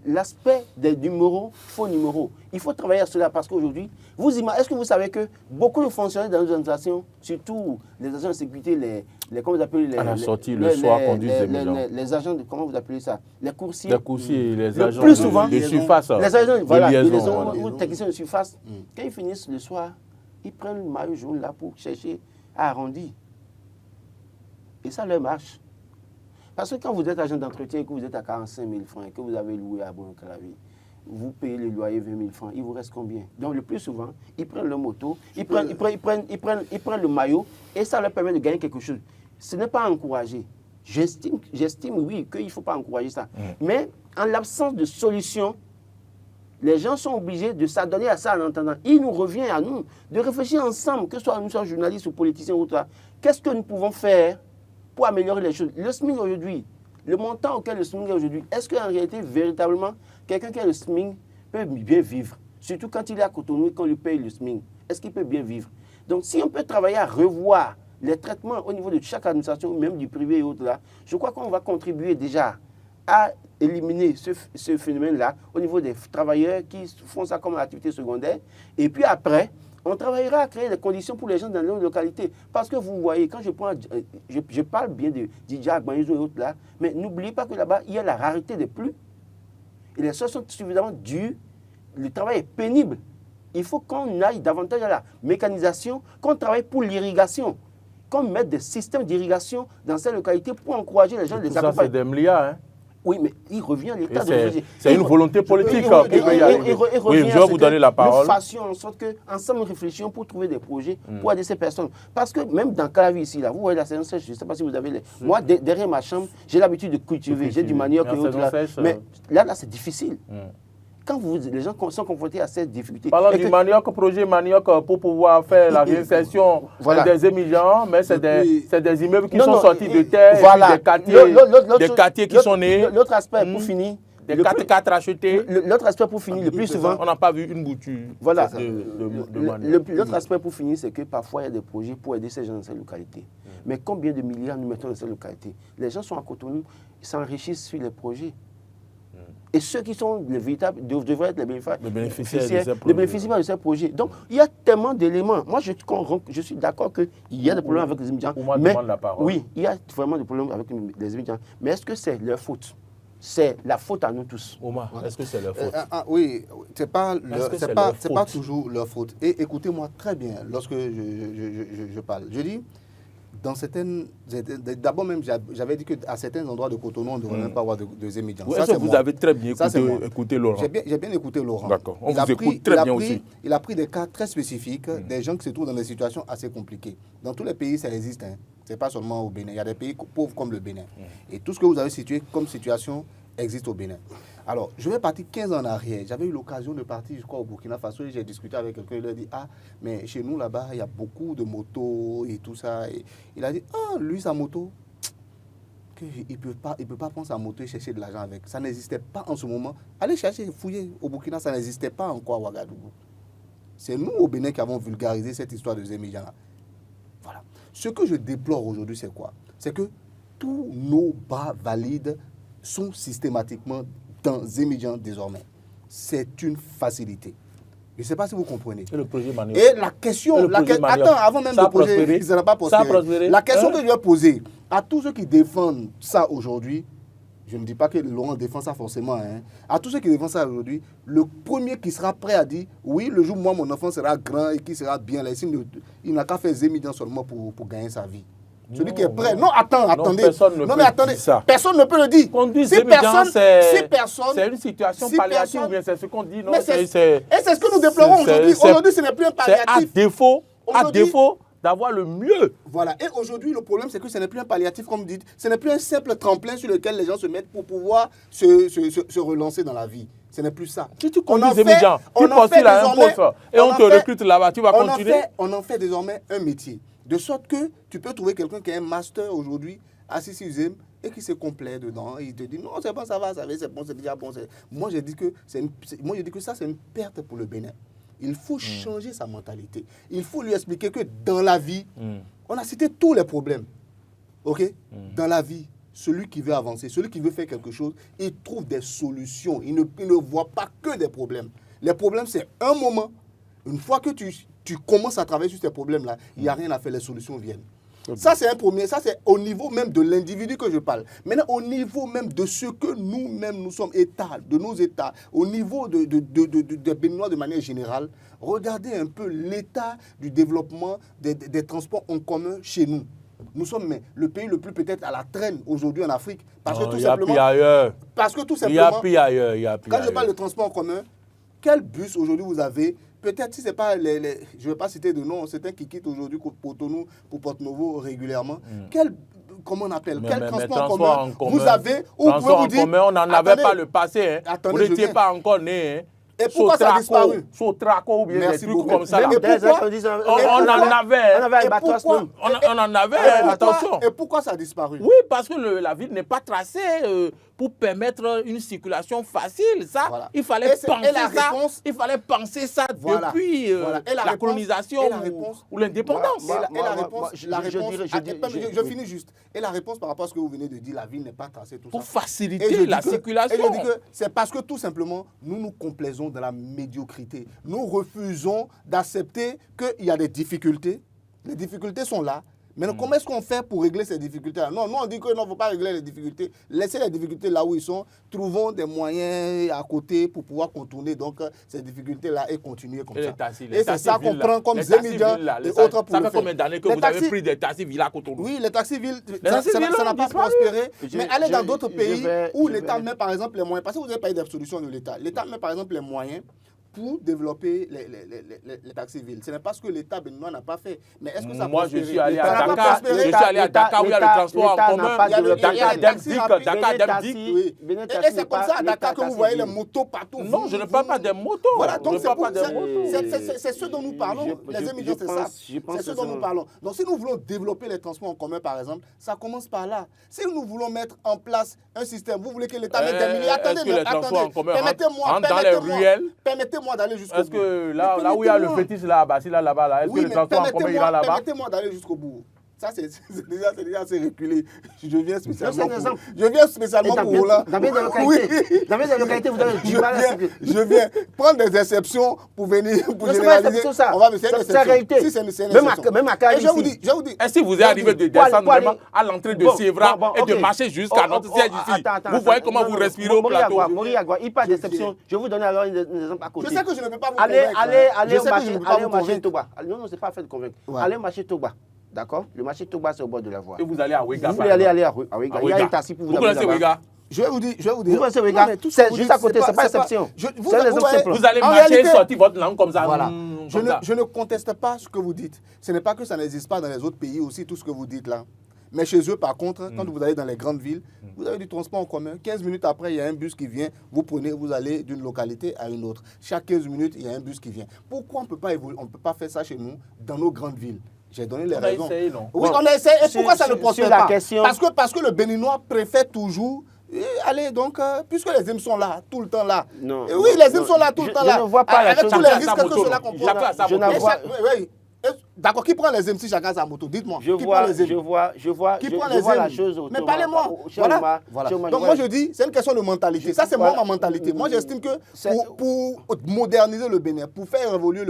l'aspect des numéros, faux numéros, il faut travailler à cela parce qu'aujourd'hui, est-ce que vous savez que beaucoup de fonctionnaires dans nos organisations, surtout les agents de sécurité, comment vous appelez à la sortie, le soir, conduisent Zémidjan. Les agents de, comment vous appelez ça? Les coursiers. Les coursiers, les agents plus souvent, de surface. Les agents, voilà, de liaison, ou techniciens de surface. Quand ils finissent le soir, ils prennent le maillot jaune là pour chercher à arrondir. Et ça leur marche. Parce que quand vous êtes agent d'entretien et que vous êtes à 45 000 francs et que vous avez loué à Bon-Calavi, vous payez le loyer 20 000 francs, il vous reste combien? Donc le plus souvent, ils prennent leur moto, ils prennent le maillot et ça leur permet de gagner quelque chose. Ce n'est pas encouragé. j'estime, oui, qu'il ne faut pas encourager ça. Mais en l'absence de solution, les gens sont obligés de s'adonner à ça en entendant. Il nous revient à nous de réfléchir ensemble, que ce soit nous soyons journalistes ou politiciens ou autre. Qu'est-ce que nous pouvons faire pour améliorer les choses? Le SMIC aujourd'hui, le montant auquel le SMIC est aujourd'hui, est-ce qu'en réalité, véritablement, quelqu'un qui a le SMIC peut bien vivre? Surtout quand il est à Cotonou et qu'on lui paye le SMIC. Est-ce qu'il peut bien vivre? Donc si on peut travailler à revoir les traitements au niveau de chaque administration, même du privé et autres là, je crois qu'on va contribuer déjà à éliminer ce phénomène-là au niveau des travailleurs qui font ça comme activité secondaire. Et puis après, on travaillera à créer les conditions pour les gens dans les localités. Parce que vous voyez, quand je parle bien de Didier Gbanizou et autres là, mais n'oubliez pas que là-bas, il y a la rareté des pluies. Et les sols sont suffisamment durs. Le travail est pénible. Il faut qu'on aille davantage à la mécanisation, qu'on travaille pour l'irrigation, qu'on mette des systèmes d'irrigation dans ces localités pour encourager les gens à les accompagner. Ça, c'est des milliards, hein? Oui, mais il revient à l'État de réfléchir. C'est une volonté politique. Oui, je vais vous donner la parole. Nous fassions en sorte qu'ensemble, nous réfléchissions pour trouver des projets pour aider ces personnes. Parce que même dans Calavi ici, là, vous voyez la saison sèche, je ne sais pas si vous avez les... Moi, derrière ma chambre, j'ai l'habitude de cultiver, j'ai du manioc et autres là. Mais là, c'est difficile. Quand les gens sont confrontés à cette difficulté... Parlons du manioc, projet manioc pour pouvoir faire la réinsertion des émigrants, mais c'est des immeubles qui sont sortis de terre, des quartiers qui sont nés. L'autre aspect, pour finir... Des 4x4 achetés. L'autre aspect pour finir, le plus souvent... On n'a pas vu une bouture de manioc. L'autre aspect pour finir, c'est que parfois, il y a des projets pour aider ces gens dans ces localités. Mais combien de milliards nous mettons dans ces localités? Les gens sont à Cotonou, ils s'enrichissent sur les projets. Et ceux qui sont les véritables devraient être les bénéficiaires de ces projets. Donc, il y a tellement d'éléments. Moi, je suis d'accord qu'il y a des problèmes avec les immigrants. Mais demande la parole. Oui, il y a vraiment des problèmes avec les immigrants. Mais est-ce que c'est leur faute? C'est la faute à nous tous. Omar, est-ce que c'est leur faute? Oui, c'est pas toujours leur faute. Et écoutez-moi très bien lorsque je parle. Je dis, dans certaines... D'abord même, j'avais dit qu'à certains endroits de Cotonou, on ne devrait même pas avoir de immigrants. Oui, ça, vous avez très bien écouté Laurent. J'ai bien écouté Laurent. D'accord, on vous écoute très bien aussi. Il a pris des cas très spécifiques, des gens qui se trouvent dans des situations assez compliquées. Dans tous les pays, ça existe. Hein. Ce n'est pas seulement au Bénin. Il y a des pays pauvres comme le Bénin. Et tout ce que vous avez situé comme situation existe au Bénin. Alors, je vais partir 15 ans en arrière. J'avais eu l'occasion de partir, je crois, au Burkina Faso et j'ai discuté avec quelqu'un. Il a dit, mais chez nous, là-bas, il y a beaucoup de motos et tout ça. Et il a dit, lui, sa moto, il ne peut pas prendre sa moto et chercher de l'argent avec. Ça n'existait pas en ce moment. Allez chercher, fouiller au Burkina, ça n'existait pas encore à Ouagadougou. C'est nous, au Bénin, qui avons vulgarisé cette histoire de Zémidjana. Voilà. Ce que je déplore aujourd'hui, c'est quoi? C'est que tous nos bas valides sont systématiquement dans Zémidjan désormais. C'est une facilité. Je ne sais pas si vous comprenez. Et le projet manioc. Et la question... Attends, avant même de poser... Ça n'a pas prospéré. La question que je vais poser à tous ceux qui défendent ça aujourd'hui, je ne dis pas que Laurent défend ça forcément, hein, à tous ceux qui défendent ça aujourd'hui, le premier qui sera prêt à dire, oui, le jour où moi, mon enfant sera grand et qui sera bien là, il n'a qu'à faire Zémidjan seulement pour gagner sa vie. Celui qui est prêt. Non, attendez. Personne ne peut dire ça. Personne ne peut le dire. C'est une situation palliative, mais c'est ce qu'on dit. Non, et c'est ce que nous déplorons aujourd'hui. Aujourd'hui, ce n'est plus un palliatif. C'est à défaut d'avoir le mieux. Voilà. Et aujourd'hui, le problème, c'est que ce n'est plus un palliatif, comme vous dites. Ce n'est plus un simple tremplin sur lequel les gens se mettent pour pouvoir se relancer dans la vie. Ce n'est plus ça. Si tu conduis Zémidjan, tu postules à un poste et on te recrute là-bas, tu vas continuer. On en fait désormais un métier. De sorte que tu peux trouver quelqu'un qui a un master aujourd'hui à 6e et qui se complaît dedans. Et il te dit non, c'est bon, ça va, c'est bon, c'est déjà bon. Moi, je dis que ça, c'est une perte pour le Bénin. Il faut changer sa mentalité. Il faut lui expliquer que dans la vie, on a cité tous les problèmes. OK? Dans la vie, celui qui veut avancer, celui qui veut faire quelque chose, il trouve des solutions. Il ne voit pas que des problèmes. Les problèmes, c'est un moment. Une fois que tu commences à travailler sur ces problèmes-là, il n'y a rien à faire, les solutions viennent. Ça, c'est un premier. Ça, c'est au niveau même de l'individu que je parle. Maintenant, au niveau même de ce que nous-mêmes, nous sommes États, de nos États, au niveau des Béninois de manière générale, regardez un peu l'état du développement des transports en commun chez nous. Nous sommes le pays le plus peut-être à la traîne aujourd'hui en Afrique. Parce que tout simplement... Parce que tout simplement... Il y a pire quand je parle de transport en commun, quel bus aujourd'hui vous avez? Peut-être si ce n'est pas je ne vais pas citer de nom, certains qui quittent aujourd'hui Cotonou pour Porto-Novo régulièrement. comment on appelle, Mais quel transport en commun vous avez, ou transport pouvez en vous dire... commun, on n'en avait pas le passé. Hein. Attendez, Vous je n'étiez viens. pas encore né. Hein. Et pourquoi ça a disparu? Sotraco ou bien Merci des trucs beaucoup. comme ça. Là. Même des pourquoi- on en avait. On avait un Et bateau pourquoi- On en avait, Et attention. pourquoi- Et pourquoi ça a disparu? Oui, parce que la ville n'est pas tracée pour permettre une circulation facile. Ça, Voilà. il fallait Et penser la ça. réponse- Il fallait penser ça Voilà. depuis Voilà. Et la réponse- colonisation et la réponse- ou l'indépendance. Et la Moi, réponse, je la dirais- réponse, je- je finis juste. Et la réponse par rapport à ce que vous venez de dire, la ville n'est pas tracée, tout Pour ça. Et je faciliter dis la que- circulation. Et je dis que c'est parce que tout simplement, nous nous complaisons dans la médiocrité. Nous refusons d'accepter qu'il y a des difficultés. Les difficultés sont là. Maintenant, comment est-ce qu'on fait pour régler ces difficultés-là? Non, nous on dit que non, il ne faut pas régler les difficultés. Laissez les difficultés là où ils sont. Trouvons des moyens à côté pour pouvoir contourner donc ces difficultés-là et continuer comme Et ça. les taxis, Et c'est ça qu'on prend comme Zemidia et autres pour ça le fait faire. combien d'années que Les vous taxis- avez pris des taxis villas à Cotonou? Oui, les taxis villes, taxis villes ça n'a ont pas disparu. prospéré. Je- Mais allez je- dans d'autres je pays vais- où je l'État vais- met par exemple les moyens. Parce que vous n'avez pas eu des solutions de l'État. L'État met par exemple les moyens pour développer les taxis villes. Ce n'est pas ce que l'État béninois n'a pas fait. Mais est-ce que ça a Moi, je prospéré? suis allé Ça à n'a pas Dakar. prospéré. Je suis allé à Dakar où il y a le transport en commun. Il y a le- il y a Dakar les taxis Demdik, rapides. Dakar Benin Demdik. Taxi. Oui. Benin Et Taxi c'est n'est comme pas ça à Dakar que vous taxi voyez les ville. motos partout. Non, je ne parle pas des motos. Voilà, Je donc ne c'est parle pour- pas des motos. c'est ce dont nous parlons. Les émissions, c'est ça. C'est ce dont nous parlons. Donc, si nous voulons développer les transports en commun, par exemple, ça commence par là. Si nous voulons mettre en place un système, vous voulez que l'État mette des milliers. Est-ce que les transports en commun rentrent dans les ruelles? Permettez-moi d'aller jusqu'au bout. Est-ce que là où il y a le fétiche là-bas, là, est-ce que le transport en commun ira là-bas? Permettez-moi d'aller jusqu'au bout. Ça, c'est déjà assez reculé. Je viens spécialement c'est un pour, exemple. je viens spécialement pour Roland. Dans bien des localités, dans bien des localités, vous avez du mal à circuler. je viens prendre des exceptions pour venir, pour Non, c'est pas généraliser. exception, ça. On va me faire C'est une la exception. réalité. Si c'est une Même à- exception. même à Cali Et je vous ici. dis, je vous dis. Est-ce que vous êtes arrivé de Pour aller- descendre pour aller- vraiment à l'entrée de Bon, Sévra bon, et de ok. marcher jusqu'à notre siège ici? Vous voyez comment vous respirez au plateau? Agua, il n'y a pas d'exception. Je vais vous donner alors un exemple à côté. Je sais que je ne peux pas vous Allez, convaincre. allez Je au sais que je marché, ne peux pas allez vous au marché convaincre. Toba. Non, c'est pas fait de convaincre. Ouais. Allez au marché Toba. D'accord? Le marché Toba, c'est au bord de la voie. Et vous allez à Ouéga. Vous voulez aller à Ouéga. Il y a un taxi pour vous. Vous connaissez Ouéga? Je vais vous dire. Vous connaissez Non, Ouéga? mais tout ce que C'est vous juste dites, à côté, c'est pas exception. vous C'est un exemple voyez, simple. Vous allez En marcher et réalité- sortir votre langue comme ça. Voilà. Comme ça. Je ne conteste pas ce que vous dites. Ce n'est pas que ça n'existe pas dans les autres pays aussi, tout ce que vous dites là. Mais chez eux, par contre, quand vous allez dans les grandes villes, vous avez du transport en commun. 15 minutes après, il y a un bus qui vient. Vous prenez, vous allez d'une localité à une autre. Chaque 15 minutes, il y a un bus qui vient. Pourquoi on peut pas évoluer, on ne peut pas faire ça chez nous, dans nos grandes villes? J'ai donné les On a raisons. essayé, non? Oui, Bon, on a essayé. Et sur- pourquoi ça ne sur prospère la pas? question- Parce que le Béninois préfère toujours... allez, donc, puisque les hymnes sont là, tout le temps là. Non, Et oui, les hymnes non, sont là tout le je- temps je là. ne vois pas la Avec chose tous comme les ça. risques que cela comporte. Chacun a sa Je moto. n'en vois- Oui. D'accord, qui prend les hymnes si chacun a sa moto? Dites-moi. Je qui vois, prend les hymnes? je vois Qui prend les la hymnes? chose autour. Mais parlez-moi. Voilà. Donc moi je dis, c'est une question de mentalité. Ça c'est moi ma mentalité. Moi j'estime que pour moderniser le Bénin, pour faire évoluer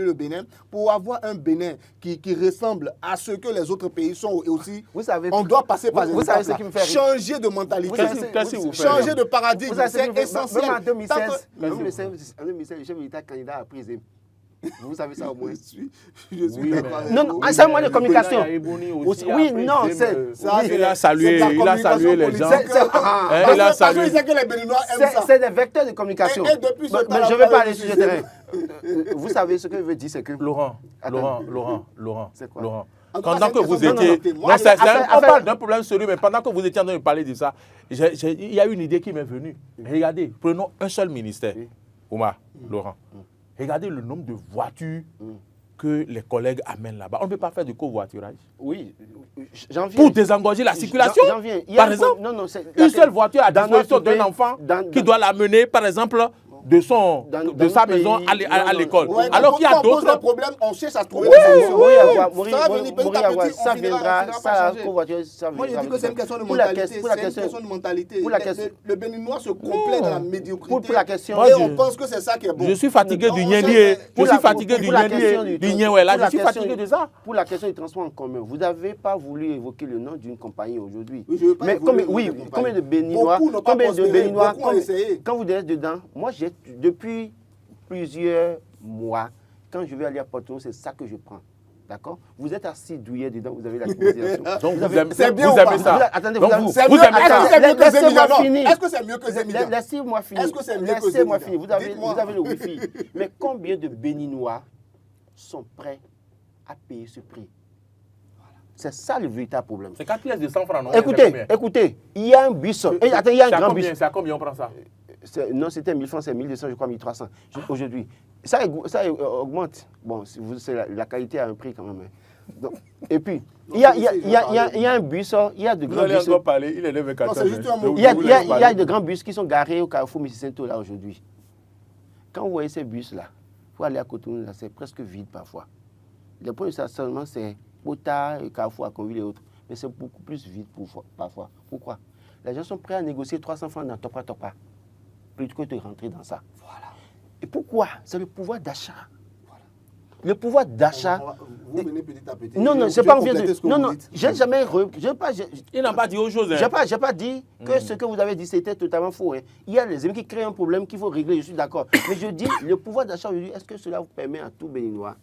le Bénin, pour avoir un Bénin qui ressemble à ce que les autres pays sont et aussi, Vous savez- on doit passer par vous des savez étapes ce qui là. me fait rire. Changer de mentalité, Qu'est-ce que vous faites, changer là? de paradigme, Vous savez ce qui c'est me fait- essentiel. Même en 2016, Tant que- même en 2016, le chef militaire candidat a pris Zim. Vous savez ça au moins. Je suis Oui, d'accord avec Non, vous. non, c'est un moyen de communication. Il y a Ebony Aussi- aussi, oui, après, non, Zim, c'est- Ça, oui, c'est- il a salué- c'est de la il a salué communication les gens. politique. C'est- Hein, Parce il a que- parce salué. que je sais que les Béninois aiment ça. C'est des vecteurs de communication. Et depuis ce Mais temps-là, je ne vous vais pas avez aller sur le dit- terrain. Vous savez ce que je veux dire, c'est que... Laurent, Attends. Laurent, C'est quoi? Laurent. En tout cas, Pendant c'est que une vous question de étiez... mentalité. Moi, Non, c'est- affaire- on parle d'un problème sérieux, mais pendant que vous étiez en train de parler de ça, il y a une idée qui m'est venue. Regardez, prenons un seul ministère, Oumar, Laurent. Regardez le nombre de voitures que les collègues amènent là-bas. On ne peut pas faire de covoiturage. Oui, j'en viens. Pour désengorger la circulation, J'en viens. Il y a par un exemple, point- non, c'est- une seule voiture à dans disposition notre pays, d'un enfant dans- qui doit l'amener, par exemple, de sa notre maison pays, à non, l'école. Ouais, Alors qu'il y a quand on pose d'autres... un problème, on cherche à trouver Oui, des solutions. Mori Agua, Ça va venir petit à petit, ça on finira viendra, par ça changer. covoiturage, ça Moi, je viendra dis que c'est une question de Pour la mentalité. question- pour la C'est une question- question de mentalité. pour la question- Le Béninois se complaît dans la médiocrité. pour la question- Et Moi, on je- pense que c'est ça qui est bon. Je suis fatigué On du cherche- niélié. Je Pour suis la- fatigué pour du la question niélié. du- Du niéwéla. pour la Je suis question fatigué du- de ça. Pour la question du transport en commun, vous n'avez pas voulu évoquer le nom d'une compagnie aujourd'hui. Oui, je veux pas Mais évoluer combien, dans une compagnie. combien de Béninois, Beaucoup n'ont pas combien de prospéré, Béninois, beaucoup ont essayé. quand vous êtes dedans, moi j'ai depuis plusieurs mois, quand je vais aller à Porto, c'est ça que je prends. D'accord? Vous êtes assis douillet dedans, vous avez la climatisation. Donc vous avez- aimez c'est bien ou vous pas? aimez ça. Attendez, Donc vous avez- vous C'est vous mieux- aimez est-ce que ça. c'est mieux que Laissez-moi Zemidia? Non. finir. Est-ce que c'est mieux que Zemidia? Laissez-moi finir. Est-ce que c'est mieux que Laissez-moi Zemidia? finir. Vous avez Dites-moi. le wifi. Mais combien de Béninois sont prêts à payer ce prix? C'est ça le véritable problème. C'est 4 pièces de 100 francs, non? Écoutez, il y a un bus. Attends, il y a un grand bus. C'est à combien on prend ça? Non, c'était 1000 francs, c'est 1200, je crois, 1300 aujourd'hui. Ça augmente. Bon, la qualité a un prix quand même. Donc, et puis, il y a un bus, il y a de grands bus. Vous allez encore parler, il est 9h14. Il y a de grands bus qui sont garés au Carrefour Mississento là aujourd'hui. Quand vous voyez ces bus-là, pour aller à Cotonou, c'est presque vide parfois. Le point de stationnement, c'est Bota, Carrefour, Aconville et autres. Mais c'est beaucoup plus vide parfois. Pourquoi? Les gens sont prêts à négocier 300 francs dans Topa, plutôt que de rentrer dans ça. Voilà. Et pourquoi? C'est le pouvoir d'achat. Voilà. Le pouvoir d'achat. Vous venez petit à petit. Non, c'est pas envie de. Non, j'ai jamais. Il n'a pas dit autre chose. Hein. J'ai pas dit que ce que vous avez dit, c'était totalement faux. Hein. Il y a les amis qui créent un problème qu'il faut régler, je suis d'accord. Mais je dis, le pouvoir d'achat aujourd'hui, est-ce que cela vous permet à tout Béninois?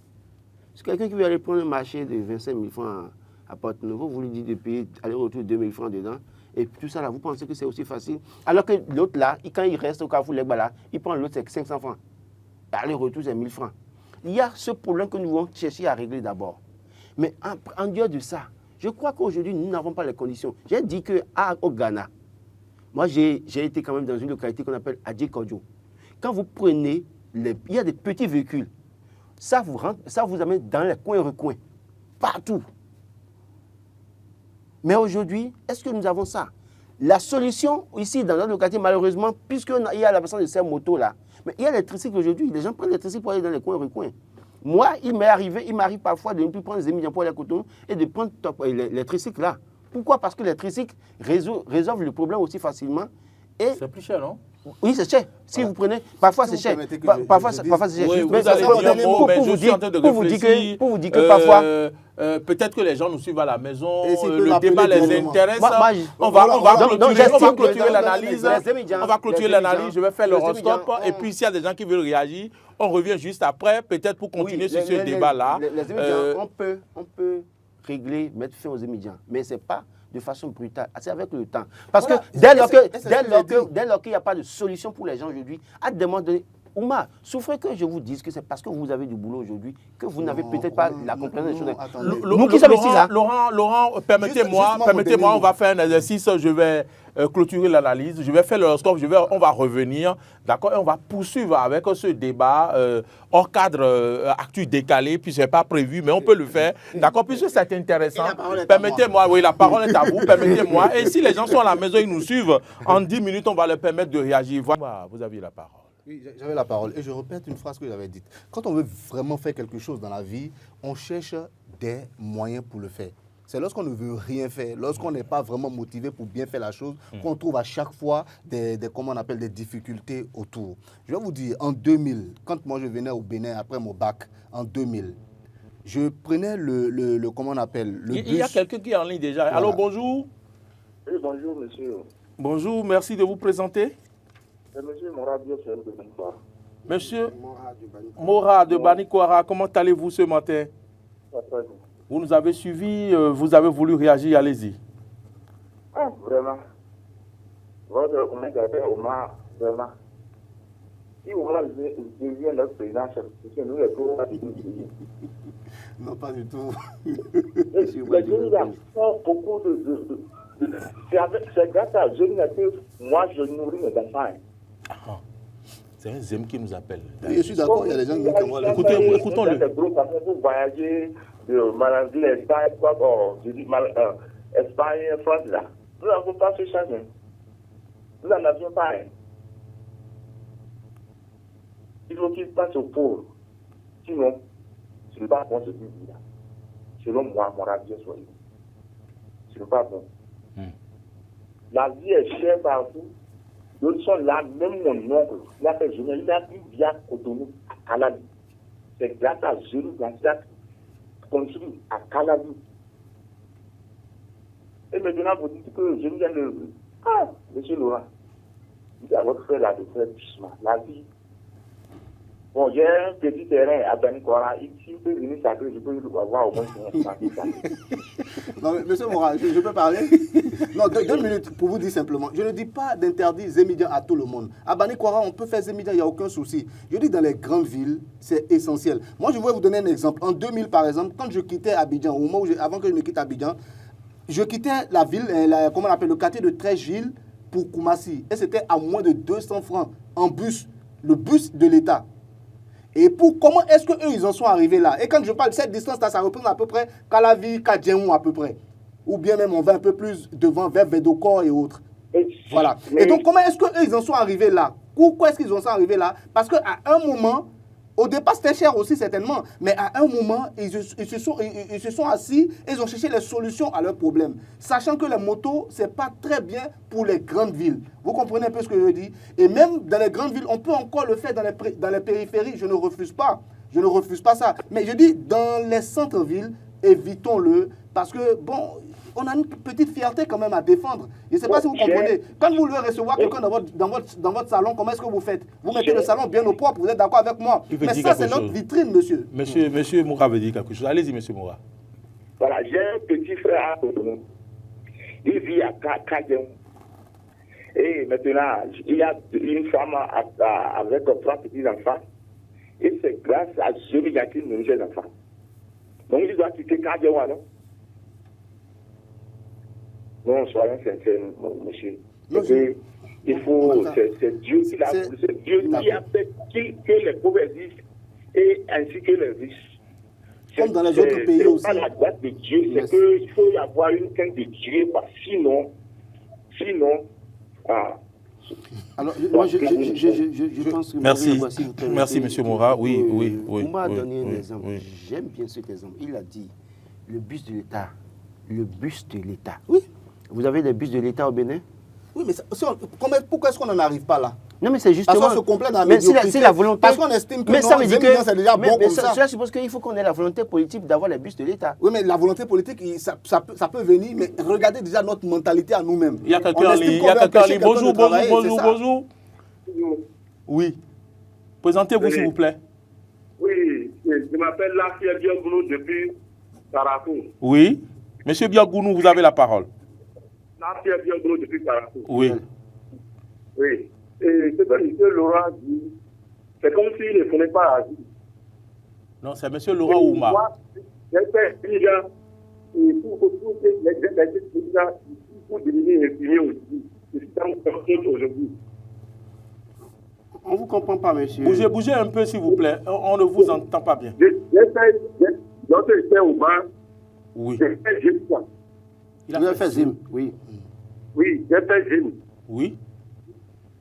C'est quelqu'un qui veut aller prendre un marché de 25 000 francs à Porte-Nouveau, vous lui dites de payer aller-retour 2 000 francs dedans. Et tout ça là, vous pensez que c'est aussi facile? Alors que l'autre là, quand il reste au Carrefour Legba là, il prend l'autre, c'est 500 francs. Aller-retour, c'est 1000 francs. Il y a ce problème que nous devons chercher à régler d'abord. Mais en dehors de ça, je crois qu'aujourd'hui, nous n'avons pas les conditions. J'ai dit qu'au Ghana, moi j'ai été quand même dans une localité qu'on appelle Adjekodjo. Quand vous prenez, il y a des petits véhicules, ça vous amène dans les coins-recoins, partout. Mais aujourd'hui, est-ce que nous avons ça? La solution ici, dans notre localité, malheureusement, puisqu'il y a la personne de ces motos-là, mais il y a les tricycles aujourd'hui. Les gens prennent les tricycles pour aller dans les coins-recoins. Moi, il m'arrive parfois de ne plus prendre les émigrants pour aller à Cotonou et de prendre les tricycles là. Pourquoi? Parce que les tricycles résolvent le problème aussi facilement. C'est plus cher, non? Oui, c'est cher. Si vous prenez, parfois c'est cher. Parfois c'est cher. Oui, vous allez dire un mot, mais je suis en train de réfléchir. Pour vous dire que parfois... peut-être que les gens nous suivent à la maison, le débat les intéresse. On va clôturer l'analyse. On va clôturer l'analyse, je vais faire l'horoscope. Et puis s'il y a des gens qui veulent réagir, on revient juste après, peut-être pour continuer sur ce débat-là. Les émigrants, on peut régler, mettre fin aux émigrants, mais ce n'est pas de façon brutale. C'est avec le temps. Parce que dès lors qu'il n'y a pas de solution pour les gens aujourd'hui, à demander, Oumar, souffrez que je vous dise que c'est parce que vous avez du boulot aujourd'hui que vous n'avez peut-être pas la compréhension des choses. Nous qui sommes ici là. Laurent, permettez-moi, on va faire un exercice, je vais clôturer l'analyse, je vais faire l'horoscope, on va revenir, d'accord, et on va poursuivre avec ce débat hors cadre actu décalé, puis ce n'est pas prévu, mais on peut le faire, d'accord, puisque c'est intéressant. Permettez-moi, oui, la parole est à vous, permettez-moi, et si les gens sont à la maison, ils nous suivent, en 10 minutes, on va leur permettre de réagir. Voilà, vous avez la parole. Oui, j'avais la parole et je répète une phrase que j'avais dite. Quand on veut vraiment faire quelque chose dans la vie, on cherche des moyens pour le faire. C'est lorsqu'on ne veut rien faire, lorsqu'on n'est pas vraiment motivé pour bien faire la chose, qu'on trouve à chaque fois des difficultés autour. Je vais vous dire, en 2000, quand moi je venais au Bénin après mon bac, en 2000, je prenais le comment on appelle, le bus. Il y a quelqu'un qui est en ligne déjà. Voilà. Allô, bonjour. Oui, bonjour, monsieur. Bonjour, merci de vous présenter. Monsieur Mora de Banikwara. Monsieur Mora de Banikwara, comment allez-vous ce matin? Vous nous avez suivis, vous avez voulu réagir, allez-y. Ah, vraiment. Votre Omar, vraiment. Si Omar devient notre président, c'est que nous les pauvres non, pas du tout. Les jeunes font beaucoup de c'est grâce à jeunes que moi je nourris mes enfants. C'est un Zem qui nous appelle. Oui, je suis d'accord, il y a des gens qui disent comment écoutons-le. Vous voyagez de Malaisie, Espagne, Espagne, France, là. Nous n'avons pas ce changement. Nous n'en avions pas un. Il faut qu'il passe au pauvre. Sinon, ce n'est pas bon ce qu'il dit là. Selon moi, mon avis est soigné. Ce n'est pas bon. La vie est chère partout. D'autres sont là, même mon oncle, il a fait jeune, il a vu à Cotonou, à Calabi. C'est grâce à Jésus qui a construit à Calabi. Et maintenant, vous dites que je viens de... Ah, monsieur Laurent, il a votre frère là de faire doucement. La vie, Bon, j'ai un petit terrain à Banikora. S'il peut venir sacrer, je peux lui avoir au moins une Non, mais monsieur Mora, je peux parler? Non, deux minutes pour vous dire simplement. Je ne dis pas d'interdire Zemidian à tout le monde. À Banikora, on peut faire Zemidian, il n'y a aucun souci. Je dis dans les grandes villes, c'est essentiel. Moi, je vais vous donner un exemple. En 2000, par exemple, quand je quittais Abidjan, au moment où avant que je ne quitte Abidjan, je quittais la ville, comment on appelle, le quartier de Trècheville pour Koumassi. Et c'était à moins de 200 francs en bus, le bus de l'État. Et comment est-ce qu'eux, ils en sont arrivés là? Et quand je parle de cette distance-là, ça représente à peu près Calavi, Kadjemou à peu près. Ou bien même on va un peu plus devant, vers Vedokor et autres. Voilà. Et donc comment est-ce qu'eux, ils en sont arrivés là? Pourquoi est-ce qu'ils en sont arrivés là? Parce qu'à un moment, au départ, c'était cher aussi certainement, mais à un moment, ils se sont assis et ils ont cherché les solutions à leurs problèmes. Sachant que les motos, ce n'est pas très bien pour les grandes villes. Vous comprenez un peu ce que je dis? Et même dans les grandes villes, on peut encore le faire dans les périphéries, je ne refuse pas. Je ne refuse pas ça. Mais je dis, dans les centres-villes, évitons-le, parce que, bon, on a une petite fierté quand même à défendre. Je ne sais pas si vous comprenez. Quand vous voulez recevoir quelqu'un dans votre salon, comment est-ce que vous faites? Vous mettez le salon bien au propre, vous êtes d'accord avec moi? Mais ça, c'est notre vitrine, monsieur. Monsieur Moura veut dire quelque chose. Allez-y, monsieur Moura. Voilà, j'ai un petit frère à Cotonou. Il vit à Kadjemou. Et maintenant, il y a une femme avec 3 petits-enfants. Et c'est grâce à Zemidian qu'il nourrit ses enfants. Donc, il doit quitter Kadjemou, non? Non, soyons sincères, monsieur. Il faut, c'est Dieu qui l'a voulu, c'est Dieu qui a fait que les pauvres existent et ainsi que les riches. Comme dans les autres pays aussi. C'est pas la grâce de Dieu, c'est qu'il faut y avoir une crainte de Dieu, parce que sinon, Alors, moi, je pense que... Merci, merci monsieur Moura. Oui. Vous m'avez donné un exemple. J'aime bien cet exemple. Il a dit, le bus de l'État. Le bus de l'État. Oui. Vous avez des bus de l'État au Bénin? Oui, mais pourquoi est-ce qu'on n'en arrive pas là? Non, mais c'est justement... Parce qu'on se complaît dans la médiocrité. C'est la volonté... Parce qu'on estime que ça veut dire que c'est déjà bon comme ça. Cela suppose qu'il faut qu'on ait la volonté politique d'avoir les bus de l'État. Oui, mais la volonté politique, ça peut venir, mais regardez déjà notre mentalité à nous-mêmes. Il y a quelqu'un en ligne. Bonjour. Oui. Présentez-vous, s'il vous plaît. Oui, je m'appelle Lafia Biogounou depuis Karakou. Oui. Monsieur Biogounou, vous avez la parole. Lafia Biogounou depuis Karakou. Oui. Oui. Et ce que M. Laurent dit, c'est comme s'il ne connaît pas la vie. Non, c'est M. Laurent Ouma. J'espère déjà, pour devenir infirmier aussi. Je suis dans le aujourd'hui. On ne vous comprend pas, monsieur. Bougez un peu, s'il vous plaît. On ne vous entend pas bien. Notre expert au bar, oui. J'ai fait gym. Il a fait gym, oui. Oui, j'ai fait gym. Oui.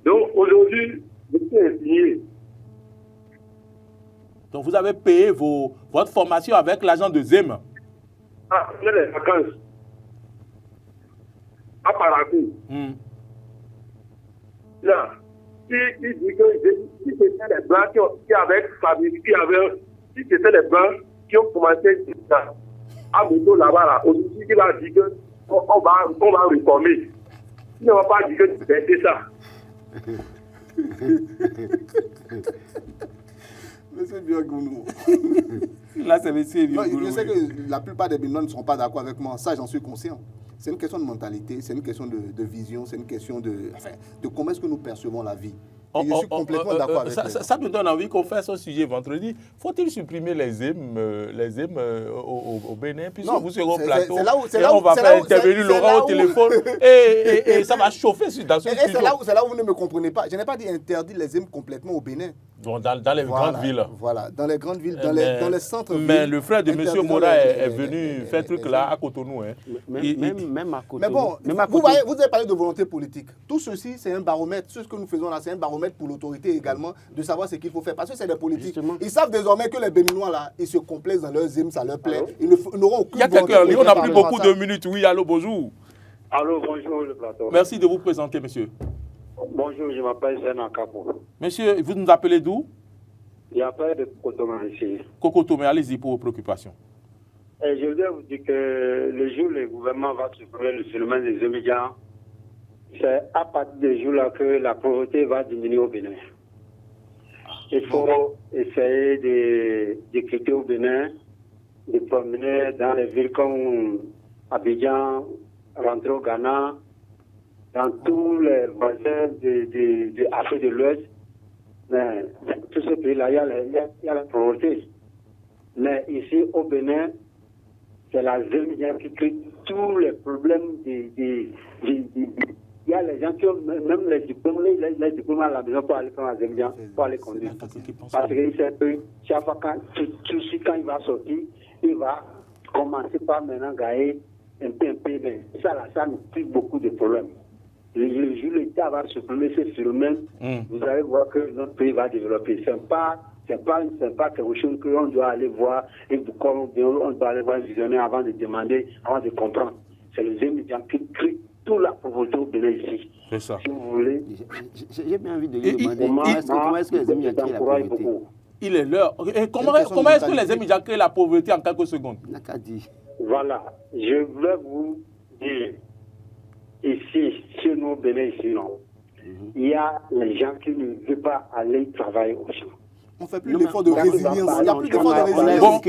Donc aujourd'hui, je suis infirmier. Donc vous avez payé votre formation avec l'agent de ZEM. Ah, c'est les vacances. À Parakou. Là, il dit que si c'était les Blancs qui avaient fabriqué, si c'était les Blancs qui ont commencé à moto là-bas, là, aujourd'hui, il a dit qu'on va réformer. Il ne va pas dire que c'est ça. Monsieur Biogounou. Là, c'est monsieur Biogounou. Je sais que la plupart des Béninois ne seront pas d'accord avec moi. Ça, j'en suis conscient. C'est une question de mentalité, c'est une question de vision, c'est une question de comment est-ce que nous percevons la vie. Et je suis complètement d'accord avec ça me donne envie qu'on fasse un sujet vendredi. Faut-il supprimer les EM au Bénin, puisque vous serez au plateau et on va faire intervenir Laurent au téléphone et ça va chauffer dans ce studio. C'est là où vous ne me comprenez pas. Je n'ai pas dit interdire les EM complètement au Bénin. Dans les grandes villes. Voilà, dans les grandes villes, dans les centres-villes. Mais le frère de M. Moura est venu faire truc là à Cotonou. Même à Cotonou. Mais bon, vous avez parlé de volonté politique. Tout ceci, c'est un baromètre. Ce que nous faisons là, c'est un baromètre pour l'autorité également, de savoir ce qu'il faut faire. Parce que c'est des politiques. Justement. Ils savent désormais que les Béninois, là, ils se complaisent dans leurs zim, ça leur plaît. Ils n'auront aucune volonté. Il y a quelqu'un, on n'a plus beaucoup de minutes. Oui, allô, bonjour. Allô, bonjour, le plateau. Merci de vous présenter, monsieur. Bonjour, je m'appelle Zena Kapo. Monsieur, vous nous appelez d'où? Il y a pas de Kokotomé ici. Kokotomé, allez-y pour vos préoccupations. Et je voudrais vous dire que le jour où le gouvernement va supprimer le phénomène des immigrants, c'est à partir du jour-là que la pauvreté va diminuer au Bénin. il faut essayer de quitter au Bénin, de promener dans les villes comme Abidjan, rentrer au Ghana, dans tous les voisins de l'Afrique de l'Ouest. Mais tous ces pays-là, il y a la pauvreté. Mais ici, au Bénin, c'est la Zemidjan qui crée tous les problèmes. Il y a les gens qui ont même les diplômes à la maison pour aller faire la Zemidjan, pour aller conduire. Parce qu'il sait que chaque fois quand il va sortir, il va commencer par maintenant gagner un peu. Mais ça nous crée beaucoup de problèmes. Le jour où l'État va supprimer ce phénomène, vous allez voir que notre pays va développer. C'est pas quelque chose qu'on doit aller voir et on doit aller voir un visionnaire avant de demander, avant de comprendre. C'est les Zemidjan qui crée toute la pauvreté au Bénin ici. C'est ça. Si vous voulez. J'ai bien envie de lui demander comment est-ce que les Zemidjan créent la pauvreté. Il est l'heure. Comment est-ce que les Zemidjan créent la pauvreté en quelques secondes? Voilà. Je voulais vous dire, ici, chez nous au Bénin, ici, non. Il y a les gens qui ne veulent pas aller travailler au champ. On ne fait plus l'effort de résilience. Il n'y a plus d'effort de résilience. Bon,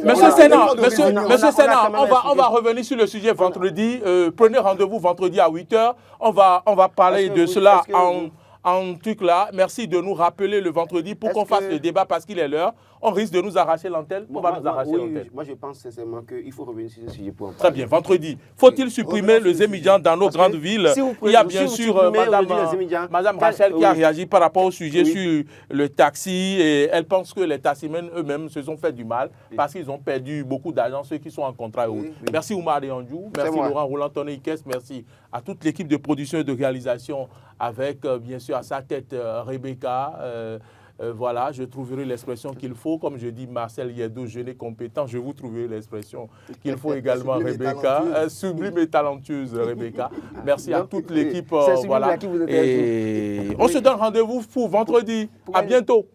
Monsieur Sénat, on va revenir sur le sujet vendredi. Prenez rendez-vous vendredi à 8h. On va parler de cela en truc là. Merci de nous rappeler le vendredi pour qu'on fasse le débat parce qu'il est l'heure. On risque de nous arracher l'antenne. On va nous arracher l'antenne. Moi, je pense sincèrement qu'il faut revenir sur ce sujet pour en parler. Très bien, vendredi. Faut-il supprimer le Zemidjan dans nos grandes villes? Il y a bien sûr Madame Rachel qui a réagi par rapport au sujet sur le taxi. Et elle pense que les taximens eux-mêmes se sont fait du mal parce qu'ils ont perdu beaucoup d'argent, ceux qui sont en contrat. Merci Oumar Deandjou, merci Laurent Roland-Tonné Ikes, merci à toute l'équipe de production et de réalisation avec bien sûr à sa tête Rebecca. Voilà, je trouverai l'expression qu'il faut. Comme je dis, Marcel Yedo, jeune et compétent, je vous trouverai l'expression qu'il faut également, Rebecca. Sublime et talentueuse, Rebecca. Merci à toute l'équipe. Voilà. Et on se donne rendez-vous pour vendredi. À bientôt.